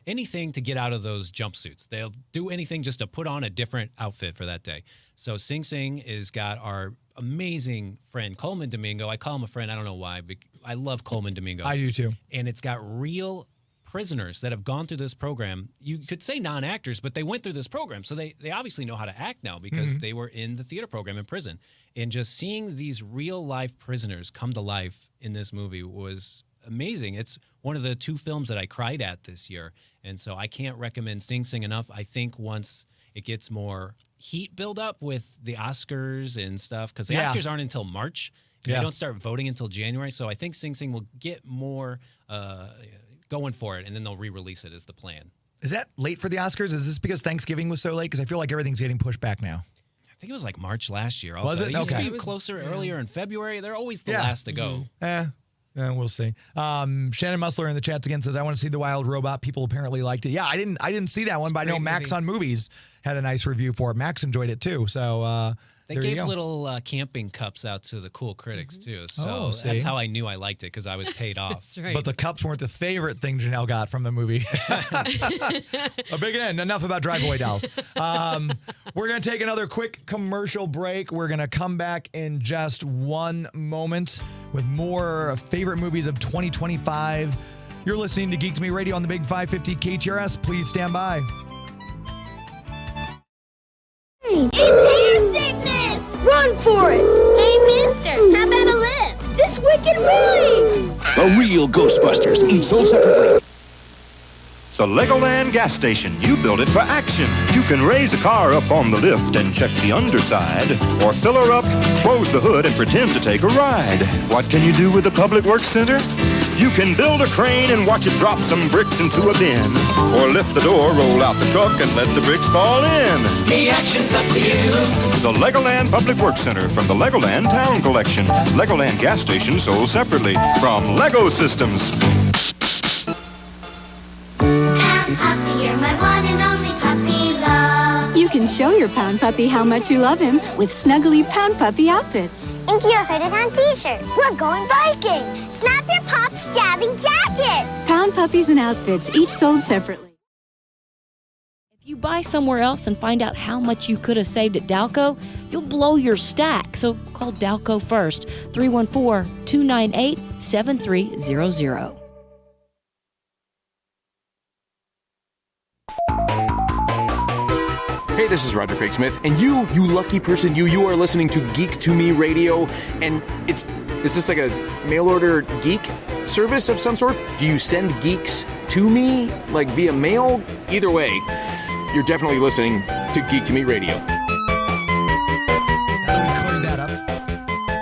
Anything to get out of those jumpsuits. They'll do anything just to put on a different outfit for that day. So Sing Sing has got our amazing friend, Coleman Domingo. I call him a friend. I don't know why, but I love Coleman Domingo. I do too. And it's got real prisoners that have gone through this program. You could say non-actors, but they went through this program. So they obviously know how to act now because they were in the theater program in prison. And just seeing these real-life prisoners come to life in this movie was amazing. It's one of the 2 films that I cried at this year. And so I can't recommend Sing Sing enough. I think once it gets more heat build up with the Oscars and stuff, because the Oscars aren't until March. They don't start voting until January. So I think Sing Sing will get more going for it, and then they'll re-release it as the plan. Is that late for the Oscars? Is this because Thanksgiving was so late? Because I feel like everything's getting pushed back now. I think it was like March last year. Also. Was it? They used to Okay. be closer earlier in February. They're always the last to go. We'll see. Shannon Musler in the chats again says, I want to see The Wild Robot. People apparently liked it. Yeah, I didn't see that one, but I know Max on Movies had a nice review for it. Max enjoyed it too. So they gave little camping cups out to the cool critics too. So see? that's how I knew I liked it, because I was paid off. That's right. But the cups weren't the favorite thing Janelle got from the movie. A big end. Enough about drive-away dolls. We're going to take another quick commercial break. We're going to come back in just one moment with more favorite movies of 2025. You're listening to Geek to Me Radio on the Big 550 KTRS. Please stand by. It's air sickness! Run for it! Hey, mister, how about a lift? This wicked rhyme! The real Ghostbusters, each sold separately. The Legoland gas station. You build it for action. You can raise a car up on the lift and check the underside, or fill her up, close the hood, and pretend to take a ride. What can you do with the Public Works Center? You can build a crane and watch it drop some bricks into a bin, or lift the door, roll out the truck, and let the bricks fall in. The action's up to you. The Legoland Public Works Center from the Legoland Town Collection. Legoland gas station sold separately from Lego Systems. Puppy, you're my one and only puppy love. You can show your Pound Puppy how much you love him with snuggly Pound Puppy outfits. Ink your hood is on t-shirt. We're going biking. Snap your pop's jazzy jacket. Pound Puppies and outfits, each sold separately. If you buy somewhere else and find out how much you could have saved at Dalco, you'll blow your stack. So call Dalco first, 314-298-7300. Hey, this is Roger Craig Smith, and you lucky person, you are listening to Geek to Me Radio, and is this like a mail order geek service of some sort? Do you send geeks to me, like via mail? Either way, you're definitely listening to Geek to Me Radio. Now that we cleared that up,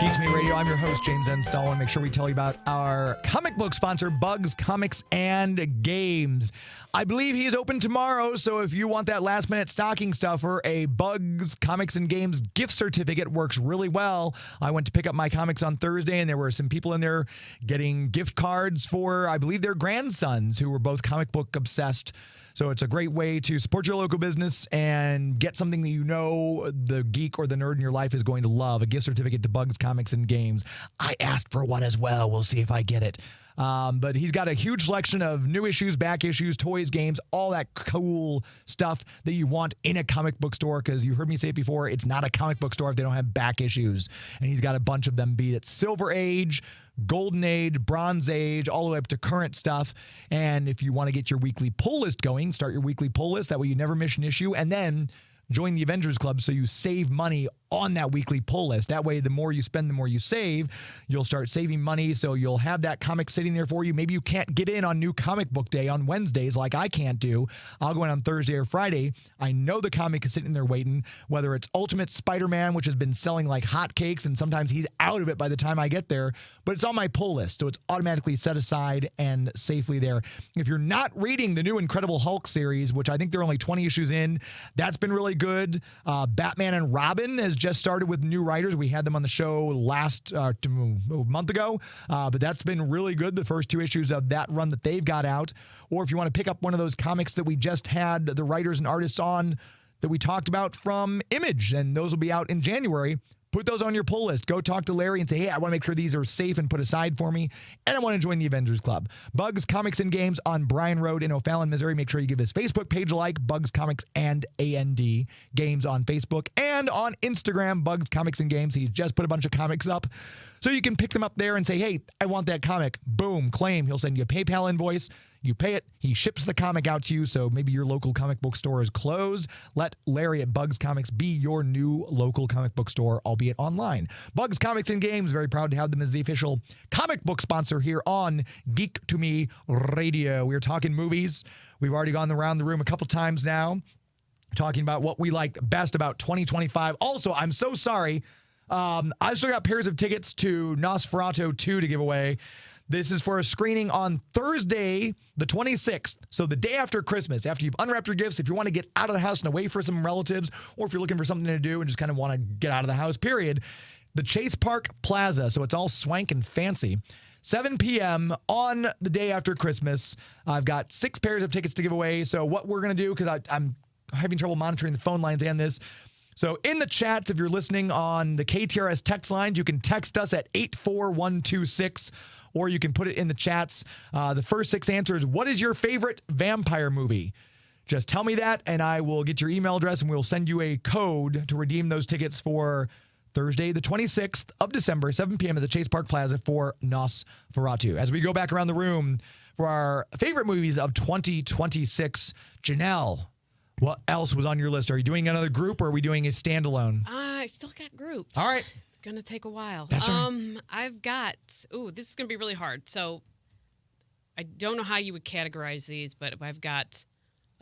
Geek to Me Radio I'm your host, James Enstall. I want to make sure we tell you about our comic book sponsor, Bugs Comics and Games. I believe he is open tomorrow, so if you want that last-minute stocking stuffer, a Bugs Comics and Games gift certificate works really well. I went to pick up my comics on Thursday, and there were some people in there getting gift cards for, I believe, their grandsons who were both comic book obsessed. So it's a great way to support your local business and get something that you know the geek or the nerd in your life is going to love, a gift certificate to Bugs Comics and Games. I asked for one as well. We'll see if I get it. But he's got a huge selection of new issues, back issues, toys, games, all that cool stuff that you want in a comic book store, because you heard me say it before, it's not a comic book store if they don't have back issues. And he's got a bunch of them, be it Silver Age, Golden Age, Bronze Age, all the way up to current stuff. And if you want to get your weekly pull list going, start your weekly pull list. That way you never miss an issue. And then join the Avengers Club so you save money on that weekly pull list. That way, the more you spend, the more you save. You'll start saving money, so you'll have that comic sitting there for you. Maybe you can't get in on New Comic Book Day on Wednesdays like I can't do. I'll go in on Thursday or Friday. I know the comic is sitting there waiting, whether it's Ultimate Spider-Man, which has been selling like hotcakes, and sometimes he's out of it by the time I get there, but it's on my pull list, so it's automatically set aside and safely there. If you're not reading the new Incredible Hulk series, which I think they're only 20 issues in, that's been really good. Batman and Robin has just started with new writers. We had them on the show last month ago, but that's been really good, the first 2 issues of that run that they've got out. Or if you want to pick up one of those comics that we just had the writers and artists on that we talked about from Image, and those will be out in January, put those on your pull list. Go talk to Larry and say, hey, I want to make sure these are safe and put aside for me, and I want to join the Avengers Club. Bugs Comics and Games on Bryan Road in O'Fallon, Missouri. Make sure you give his Facebook page a like, Bugs Comics and AND Games on Facebook, and on Instagram, Bugs Comics and Games. He's just put a bunch of comics up, so you can pick them up there and say, hey, I want that comic. Boom, claim. He'll send you a PayPal invoice. You pay it, he ships the comic out to you, so maybe your local comic book store is closed. Let Larry at Bugs Comics be your new local comic book store, albeit online. Bugs Comics and Games, very proud to have them as the official comic book sponsor here on Geek to Me Radio. We're talking movies. We've already gone around the room a couple times now, talking about what we liked best about 2025. Also, I'm so sorry, I still got pairs of tickets to Nosferatu 2 to give away. This is for a screening on Thursday, the 26th. So the day after Christmas, after you've unwrapped your gifts, if you want to get out of the house and away for some relatives, or if you're looking for something to do and just kind of want to get out of the house, period, the Chase Park Plaza. So it's all swank and fancy. 7 p.m. on the day after Christmas. I've got 6 pairs of tickets to give away. So what we're going to do, because I'm having trouble monitoring the phone lines and this. So in the chats, if you're listening on the KTRS text lines, you can text us at 84126, or you can put it in the chats. The first 6 answers, what is your favorite vampire movie? Just tell me that, and I will get your email address, and we'll send you a code to redeem those tickets for Thursday, the 26th of December, 7 p.m. at the Chase Park Plaza for Nosferatu. As we go back around the room for our favorite movies of 2026, Janelle, what else was on your list? Are you doing another group, or are we doing a standalone? I still got groups. All right. It's going to take a while. That's all right. I've got, this is going to be really hard. So I don't know how you would categorize these, but I've got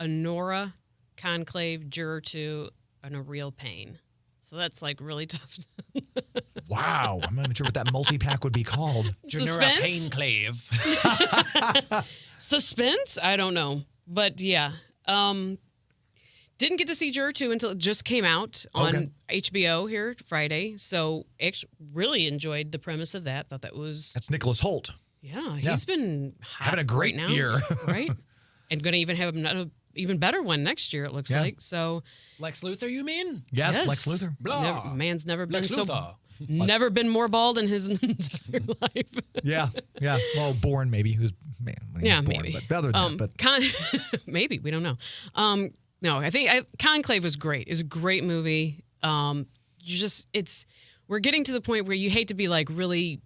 Anora, Conclave, Juror 2, and A Real Pain. So that's like really tough. Wow. I'm not even sure what that multi-pack would be called. Suspense? Painclave. Suspense? I don't know. But yeah. Didn't get to see Juror 2 until it just came out on HBO here Friday. So really enjoyed the premise of that. Thought that was... That's Nicholas Hoult. Yeah, he's been hot having a great right now, year. right? And going to even have an even better one next year, it looks like. So Lex Luthor, you mean? Yes. Lex Luthor. Man's never been Lex so... Luthor. Never been more bald in his entire life. Yeah. Well, Bourne maybe. Who's man? When he was born, maybe. But other than that, maybe we don't know. No, I think Conclave was great. It's a great movie. We're getting to the point where you hate to be like really.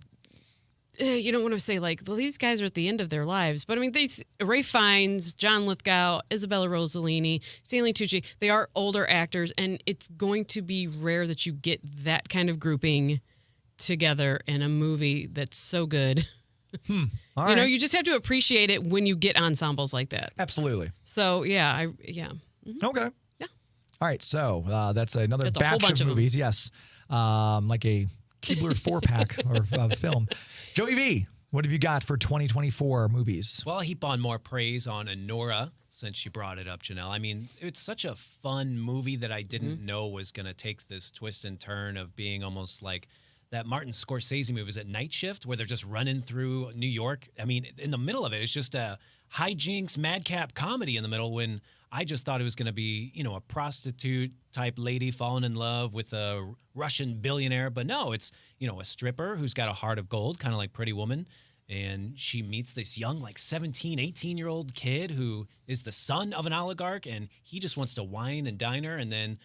You don't want to say like, well, these guys are at the end of their lives, but I mean, Ray Fiennes, John Lithgow, Isabella Rossellini, Stanley Tucci, they are older actors, and it's going to be rare that you get that kind of grouping together in a movie that's so good. All right. You just have to appreciate it when you get ensembles like that. Absolutely. So yeah. Okay. Yeah. All right. So that's another That's a whole batch bunch of of them. movies. Yes. Like a Keebler 4-pack or film. Joey V, what have you got for 2024 movies? Well, I'll heap on more praise on Anora since you brought it up, Janelle. I mean, it's such a fun movie that I didn't know was going to take this twist and turn of being almost like that Martin Scorsese movie. Is it Night Shift, where they're just running through New York? I mean, in the middle of it, it's just a hijinks, madcap comedy in the middle when I just thought it was going to be, a prostitute type lady falling in love with a Russian billionaire. But no, it's, a stripper who's got a heart of gold, kind of like Pretty Woman. And she meets this young, like 17, 18-year-old kid who is the son of an oligarch. And he just wants to wine and dine her. And then,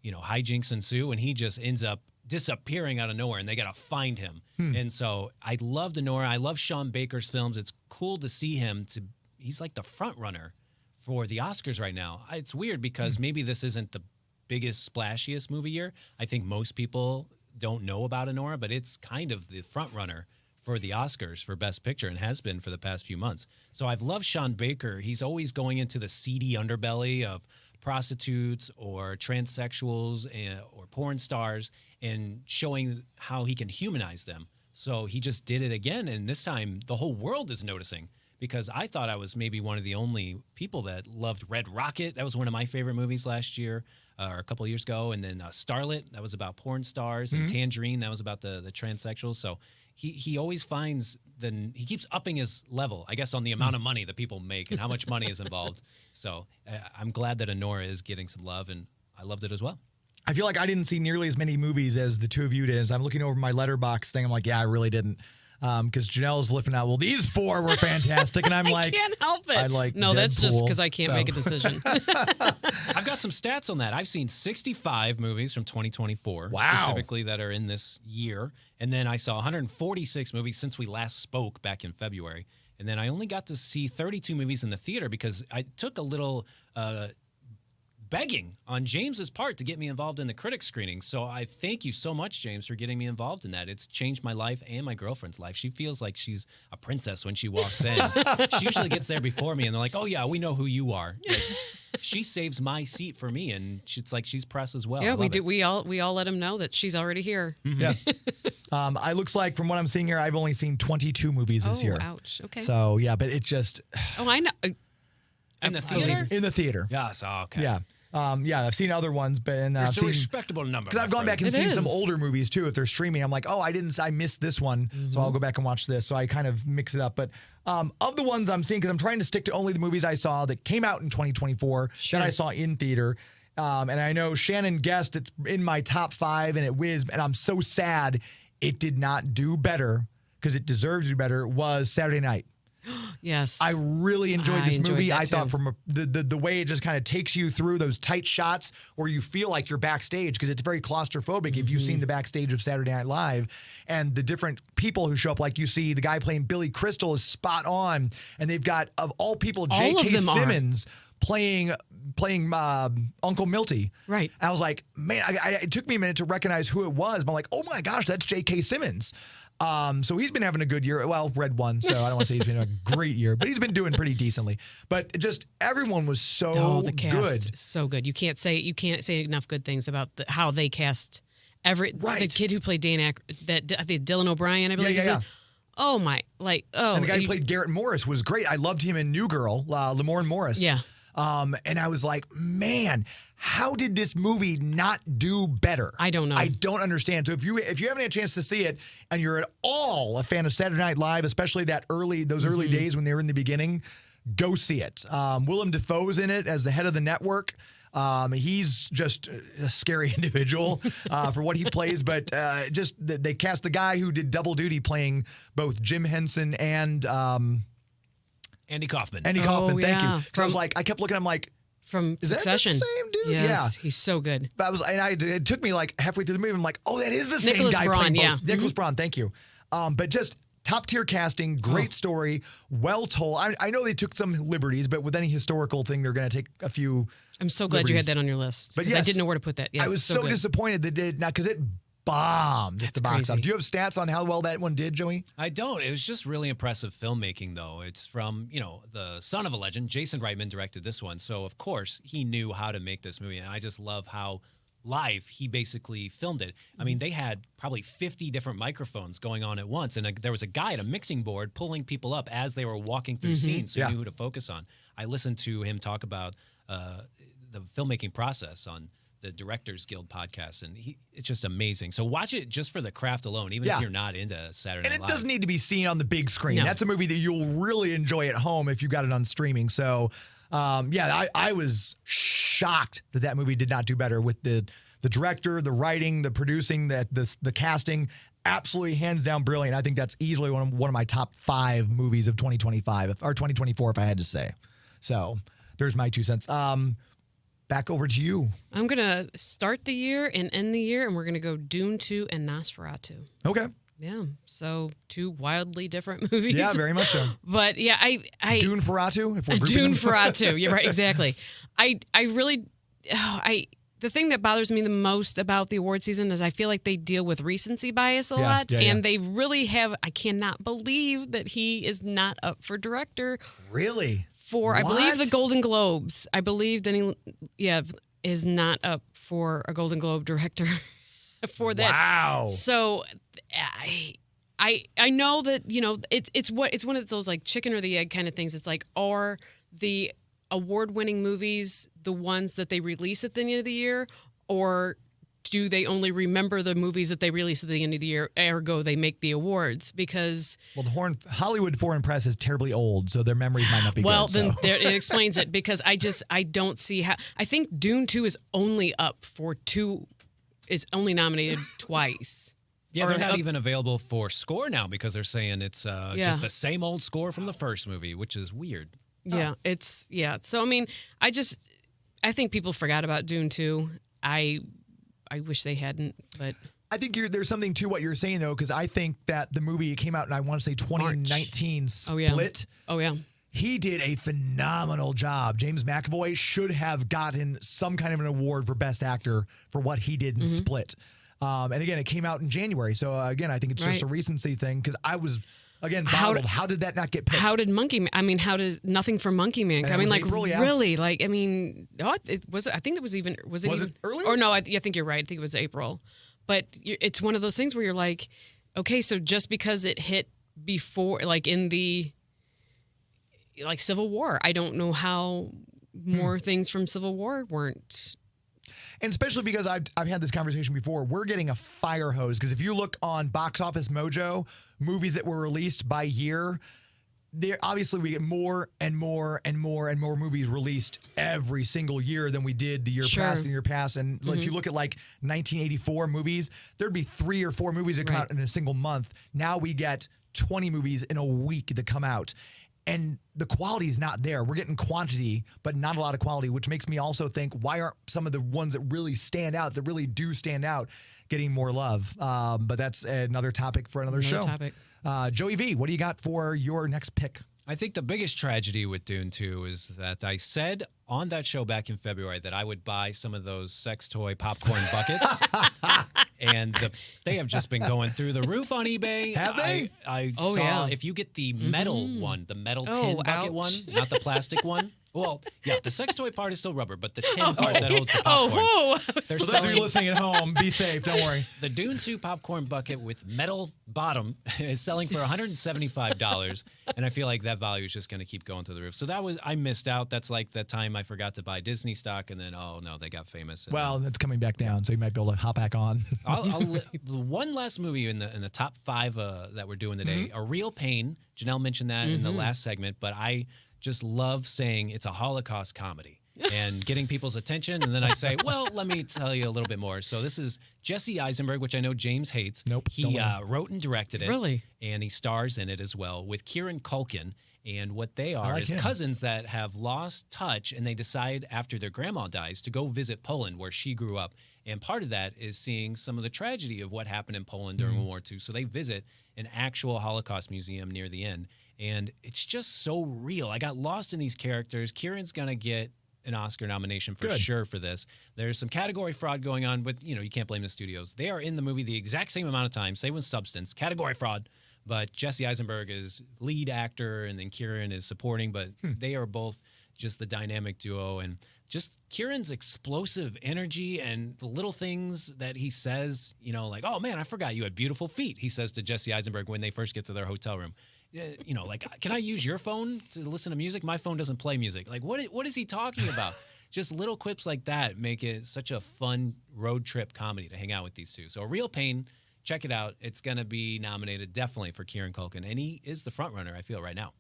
hijinks ensue. And he just ends up disappearing out of nowhere. And they got to find him. And so I loved Nora. I love Sean Baker's films. It's cool to see him. He's like the front runner for the Oscars right now. It's weird because maybe this isn't the biggest, splashiest movie year. I think most people don't know about Anora, but it's kind of the front runner for the Oscars for Best Picture and has been for the past few months. So I've loved Sean Baker. He's always going into the seedy underbelly of prostitutes or transsexuals or porn stars and showing how he can humanize them. So he just did it again, and this time the whole world is noticing. Because I thought I was maybe one of the only people that loved Red Rocket. That was one of my favorite movies last year or a couple of years ago. And then Starlet, that was about porn stars. And Tangerine, that was about the transsexuals. So he always finds he keeps upping his level, I guess, on the amount of money that people make and how much money is involved. So I'm glad that Anora is getting some love, and I loved it as well. I feel like I didn't see nearly as many movies as the two of you did. As I'm looking over my letterbox thing, I'm like, yeah, I really didn't. Because Janelle's lifting out, well, these 4 were fantastic. And I'm like, I can't help it. I like no, that's just Deadpool, because I can't make a decision. I've got some stats on that. I've seen 65 movies from 2024, specifically that are in this year. And then I saw 146 movies since we last spoke back in February. And then I only got to see 32 movies in the theater because I took a little begging on James's part to get me involved in the critic screening. So I thank you so much, James, for getting me involved in that. It's changed my life and my girlfriend's life. She feels like she's a princess when she walks in. She usually gets there before me, and they're like, oh, yeah, we know who you are. Like, she saves my seat for me, and it's like she's press as well. Yeah, we do. We all let him know that she's already here. Yeah. It looks like from what I'm seeing here, I've only seen 22 movies this year. Ouch. Okay. So, yeah, but it just... Oh, I know. In the theater? In the theater. Yes, okay. Yeah. I've seen other ones, but it's I've a seen, respectable number. Because I've gone back and seen some older movies too. If they're streaming, I'm like, oh, I missed this one, so I'll go back and watch this. So I kind of mix it up. But of the ones I'm seeing, because I'm trying to stick to only the movies I saw that came out in 2024 that I saw in theater. And I know Shannon guessed it's in my top 5, and it whizzed. And I'm so sad it did not do better because it deserves to do better. Was Saturday Night. Yes. I really enjoyed this movie. I thought too. from the way it just kind of takes you through those tight shots where you feel like you're backstage, because it's very claustrophobic if you've seen the backstage of Saturday Night Live, and the different people who show up. Like you see the guy playing Billy Crystal is spot on, and they've got, of all people, J.K. Simmons playing Uncle Milty. Right. I was like, man, it took me a minute to recognize who it was, but I'm like, oh my gosh, that's J.K. Simmons. So he's been having a good year. Well, Red won, so I don't want to say he's been having a great year, but he's been doing pretty decently. But just everyone was so the cast, good. So good. You can't say enough good things about how they cast the kid who played I think Dylan O'Brien, I believe is it. Oh my, and the guy who played Garrett Morris was great. I loved him in New Girl, Lamorne Morris. Yeah. And I was like, man, how did this movie not do better? I don't know. I don't understand. So if you haven't had a chance to see it, and you're at all a fan of Saturday Night Live, especially those early days when they were in the beginning, go see it. Willem Dafoe's in it as the head of the network. He's just a scary individual for what he plays, but just they cast the guy who did double duty playing both Jim Henson and Andy Kaufman. Thank you. Because I was like, I kept looking, I'm like, from is Succession. that the same dude? Yes, he's so good. But it took me like halfway through the movie, I'm like, oh, that is the Nicholas same guy Braun, playing both. Nicholas Braun, thank you. But just top tier casting, great story, well told. I know they took some liberties, but with any historical thing, they're going to take a few. I'm so glad you had that on your list, because I didn't know where to put that. I was so disappointed that it did not, because it bombed at the box office. Do you have stats on how well that one did, Joey? I don't. It was just really impressive filmmaking, though. It's from, the son of a legend. Jason Reitman directed this one. So, of course, he knew how to make this movie. And I just love how live, he basically filmed it. I mean, they had probably 50 different microphones going on at once, and there was a guy at a mixing board pulling people up as they were walking through scenes, so he knew who to focus on. I listened to him talk about the filmmaking process on the Directors Guild podcast, and it's just amazing. So watch it just for the craft alone, even if you're not into Saturday Night And it Live. doesn't need to be seen on the big screen. No. That's a movie that you'll really enjoy at home if you got it on streaming. So, I was shocked that movie did not do better with the director, the writing, the producing, the casting. Absolutely, hands down, brilliant. I think that's easily one of my top 5 movies of 2025 or 2024, if I had to say. So, there's my 2 cents. Back over to you. I'm going to start the year and end the year, and we're going to go Dune 2 and Nosferatu. Okay. Yeah, so 2 wildly different movies. Yeah, very much so. But yeah, I Dune Ferratu, if we're grouping Dune them. Ferratu. You're right, exactly. I really, the thing that bothers me the most about the award season is I feel like they deal with recency bias a lot, and they really have. I cannot believe that he is not up for director. Really? I believe the Golden Globes. I believe Denny, is not up for a Golden Globe director for that. Wow. So I know that it's one of those like chicken or the egg kind of things. It's like, are the award-winning movies the ones that they release at the end of the year, or do they only remember the movies that they release at the end of the year, ergo they make the awards? Because the Hollywood Foreign Press is terribly old, so their memories might not be good. Then so. it explains it, because I don't see how. I think Dune 2 is only up for 2, is only nominated twice. Yeah, they're not even available for score now because they're saying it's just the same old score from the first movie, which is weird. Yeah, So I mean, I think people forgot about Dune 2. I wish they hadn't, but I think there's something to what you're saying, though, because I think that the movie came out in, I want to say, 2019 Split. Oh, yeah. He did a phenomenal job. James McAvoy should have gotten some kind of an award for Best Actor for what he did in Split. And again, it came out in January. So again, I think it's just a recency thing, because I was, again, boggled. How did that not get picked? How did nothing from Monkey Man? And I mean, like, April, really? Like, I mean, I think it was even, was it earlier? Or no, I think you're right. I think it was April. But it's one of those things where you're like, okay, so just because it hit before, like in the, like Civil War, I don't know how more things from Civil War weren't. And especially because I've had this conversation before, we're getting a fire hose, because if you look on Box Office Mojo, movies that were released by year, obviously we get more and more and more and more movies released every single year than we did the year past, the year past. And if you look at like 1984 movies, there'd be 3 or 4 movies that come out in a single month. Now we get 20 movies in a week that come out. And the quality is not there. We're getting quantity, but not a lot of quality, which makes me also think, why aren't some of the ones that really stand out, that really do stand out, getting more love? But that's another topic for another show. Joey V, what do you got for your next pick? I think the biggest tragedy with Dune 2 is that I said on that show back in February that I would buy some of those sex toy popcorn buckets. And they have just been going through the roof on eBay. Have they? I saw if you get the metal one, the metal tin bucket one, not the plastic one. Well, yeah, the sex toy part is still rubber, but the tin part that holds the popcorn. For those of you listening at home, be safe. Don't worry. The Dune 2 popcorn bucket with metal bottom is selling for $175, and I feel like that value is just going to keep going through the roof. So I missed out. That's like that time I forgot to buy Disney stock, and then, oh, no, they got famous. Well, it's coming back down, so you might be able to hop back on. The one last movie in the top 5 that we're doing today, A Real Pain. Janelle mentioned that in the last segment, but I just love saying it's a Holocaust comedy and getting people's attention. And then I say, well, let me tell you a little bit more. So this is Jesse Eisenberg, which I know James hates. Nope. He wrote and directed it. Really? And he stars in it as well with Kieran Culkin. And what they are is cousins that have lost touch, and they decide after their grandma dies to go visit Poland, where she grew up. And part of that is seeing some of the tragedy of what happened in Poland during World War II. So they visit an actual Holocaust museum near the end. And it's just so real. I got lost in these characters. Kieran's going to get an Oscar nomination for sure for this. There's some category fraud going on, but you can't blame the studios. They are in the movie the exact same amount of time, same with substance, category fraud. But Jesse Eisenberg is lead actor, and then Kieran is supporting. But they are both just the dynamic duo and just Kieran's explosive energy and the little things that he says, like, oh man, I forgot you had beautiful feet, he says to Jesse Eisenberg when they first get to their hotel room. Like, can I use your phone to listen to music? My phone doesn't play music. Like, what is he talking about? Just little quips like that make it such a fun road trip comedy to hang out with these two. So Real Pain, check it out. It's going to be nominated definitely for Kieran Culkin, and he is the front runner, I feel, right now.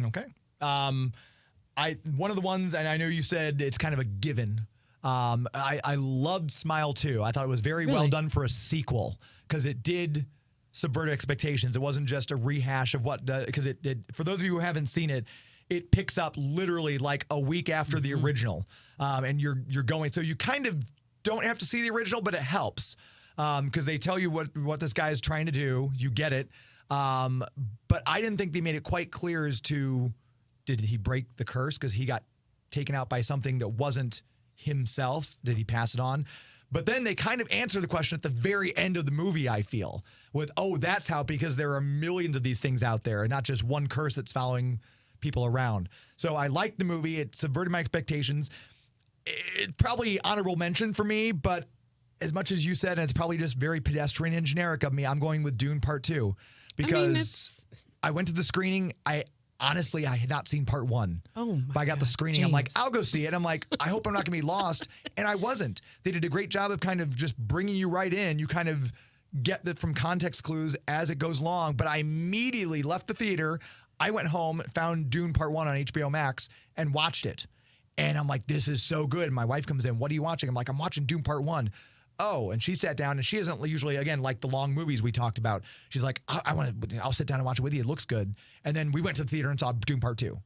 Okay. One of the ones, and I know you said it's kind of a given. I loved Smile 2. I thought it was very well done for a sequel because it did subvert expectations. It wasn't just a rehash of what, because it for those of you who haven't seen it, it picks up literally like a week after the original, and you're going. So you kind of don't have to see the original, but it helps because they tell you what this guy is trying to do. You get it, but I didn't think they made it quite clear as to did he break the curse because he got taken out by something that wasn't himself? Did he pass it on? But then they kind of answer the question at the very end of the movie, I feel, with, oh, that's how, because there are millions of these things out there and not just one curse that's following people around. So I liked the movie. It subverted my expectations. It's probably honorable mention for me, but as much as you said, and it's probably just very pedestrian and generic of me, I'm going with Dune Part 2 because I went to the screening. Honestly, I had not seen part 1. Oh, my But I got the screening. James. I'm like, I'll go see it. I'm like, I hope I'm not going to be lost. And I wasn't. They did a great job of kind of just bringing you right in. You kind of get that from context clues as it goes along. But I immediately left the theater. I went home, found Dune Part 1 on HBO Max, and watched it. And I'm like, this is so good. And my wife comes in, what are you watching? I'm like, I'm watching Dune Part 1. Oh, and she sat down, and she isn't usually, again, like the long movies we talked about. She's like, I'll sit down and watch it with you. It looks good. And then we went to the theater and saw Dune Part 2.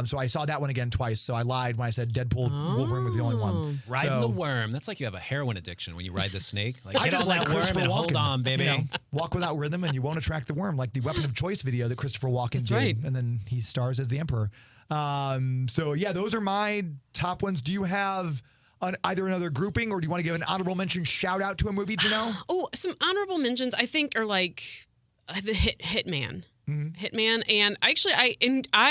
So I saw that one again twice. So I lied when I said Deadpool Wolverine was the only one. Riding the worm. That's like you have a heroin addiction when you ride the snake. Like, I get just on like that worm Christopher and hold Walken, on, baby. Walk without rhythm and you won't attract the worm, like the Weapon of Choice video that Christopher Walken did. Right. And then he stars as the Emperor. So yeah, those are my top ones. Do you have either another grouping, or do you want to give an honorable mention shout out to a movie, Janelle? Oh, some honorable mentions I think are like the Hitman. Hitman, and actually I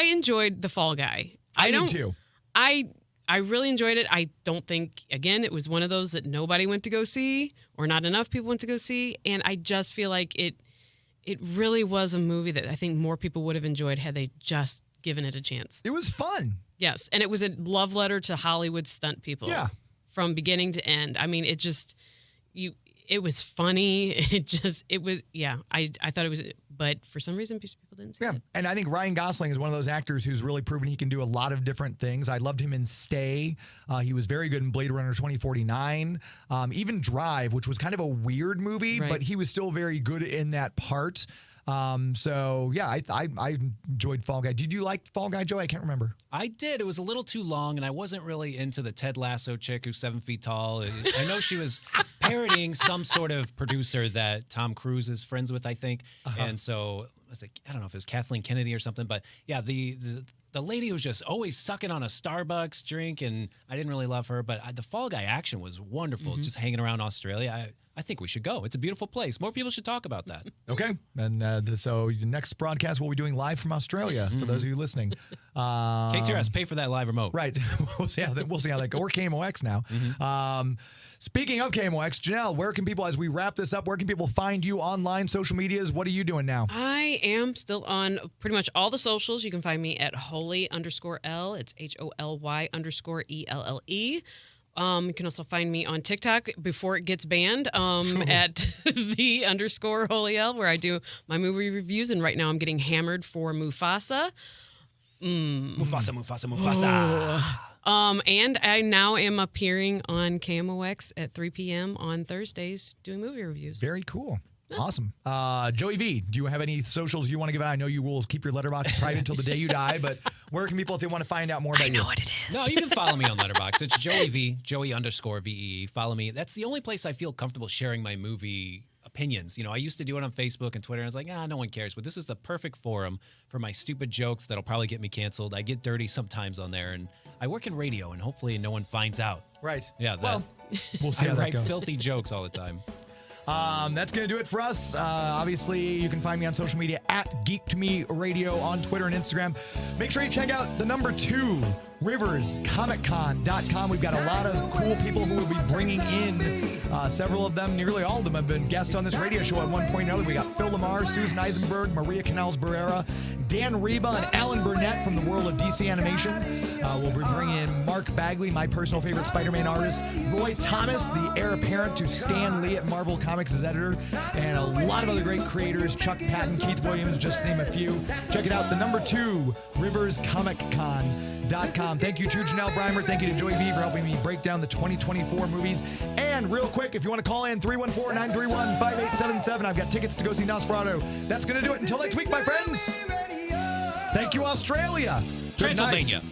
enjoyed The Fall Guy. I did too. I really enjoyed it. I don't think, again, it was one of those that nobody went to go see, or not enough people went to go see, and I just feel like it really was a movie that I think more people would have enjoyed had they just given it a chance. It was fun. Yes, and it was a love letter to Hollywood stunt people. Yeah. From beginning to end. I mean, it was funny. I thought it was, but for some reason, people didn't see it. And I think Ryan Gosling is one of those actors who's really proven he can do a lot of different things. I loved him in Stay. He was very good in Blade Runner 2049. Even Drive, which was kind of a weird movie, but he was still very good in that part. So yeah, I enjoyed Fall Guy. Did you like Fall Guy, Joey? I can't remember. I did. It was a little too long, and I wasn't really into the Ted Lasso chick who's 7 feet tall. I know she was parodying some sort of producer that Tom Cruise is friends with, I think. And so I don't know if it was Kathleen Kennedy or something, but yeah, the lady was just always sucking on a Starbucks drink, and I didn't really love her. But the Fall Guy action was wonderful, just hanging around Australia. I think we should go. It's a beautiful place. More people should talk about that. Okay. And so the next broadcast we'll be doing live from Australia for those of you listening. KTRS, pay for that live remote. Right. We'll see how that goes. Or KMOX now. Speaking of KMOX, Janelle, where can people, as we wrap this up, where can people find you online, social medias? What are you doing now? I am still on pretty much all the socials. You can find me at Holy_L. It's HOLY_ELLE. You can also find me on TikTok before it gets banned at _HolyL, where I do my movie reviews. And right now I'm getting hammered for Mufasa. Mufasa. And I now am appearing on KMOX at 3 p.m. on Thursdays doing movie reviews. Very cool. Awesome. Joey V, do you have any socials you want to give out? I know you will keep your letterbox private until the day you die, but where can people, if they want to find out more about you? I know what it is. No, you can follow me on Letterboxd. It's Joey V, Joey_VEE. Follow me. That's the only place I feel comfortable sharing my movie opinions. I used to do it on Facebook and Twitter, and I was like, no one cares. But this is the perfect forum for my stupid jokes that'll probably get me canceled. I get dirty sometimes on there, and I work in radio, and hopefully no one finds out. Right. Yeah. Well, we'll see how I that write goes. filthy jokes all the time. That's going to do it for us. Obviously, you can find me on social media at Geek to Me Radio on Twitter and Instagram. Make sure you check out the number 2, RiversComicCon.com. We've got a lot of cool people who will be bringing in. Several of them, nearly all of them, have been guests on this radio show at one point or another. We got Phil Lamar, Susan Eisenberg, Maria Canals-Barrera, Dan Reba, and Alan Burnett from the world of DC Animation. We'll be bringing in Mark Bagley, my personal favorite Spider-Man artist, Roy Thomas, the heir apparent to Stan Lee at Marvel Comics as editor, and a lot of other great creators, Chuck Patton, Keith Williams, just to name a few. Check it out, the number 2, RiversComicCon.com. Thank you to Janelle Breimer. Thank you to Joey B for helping me break down the 2024 movies. And real quick, if you want to call in, 314-931-5877. I've got tickets to go see Nosferatu. That's going to do it. Until next week, my friends. Thank you, Australia. Good night. Transylvania.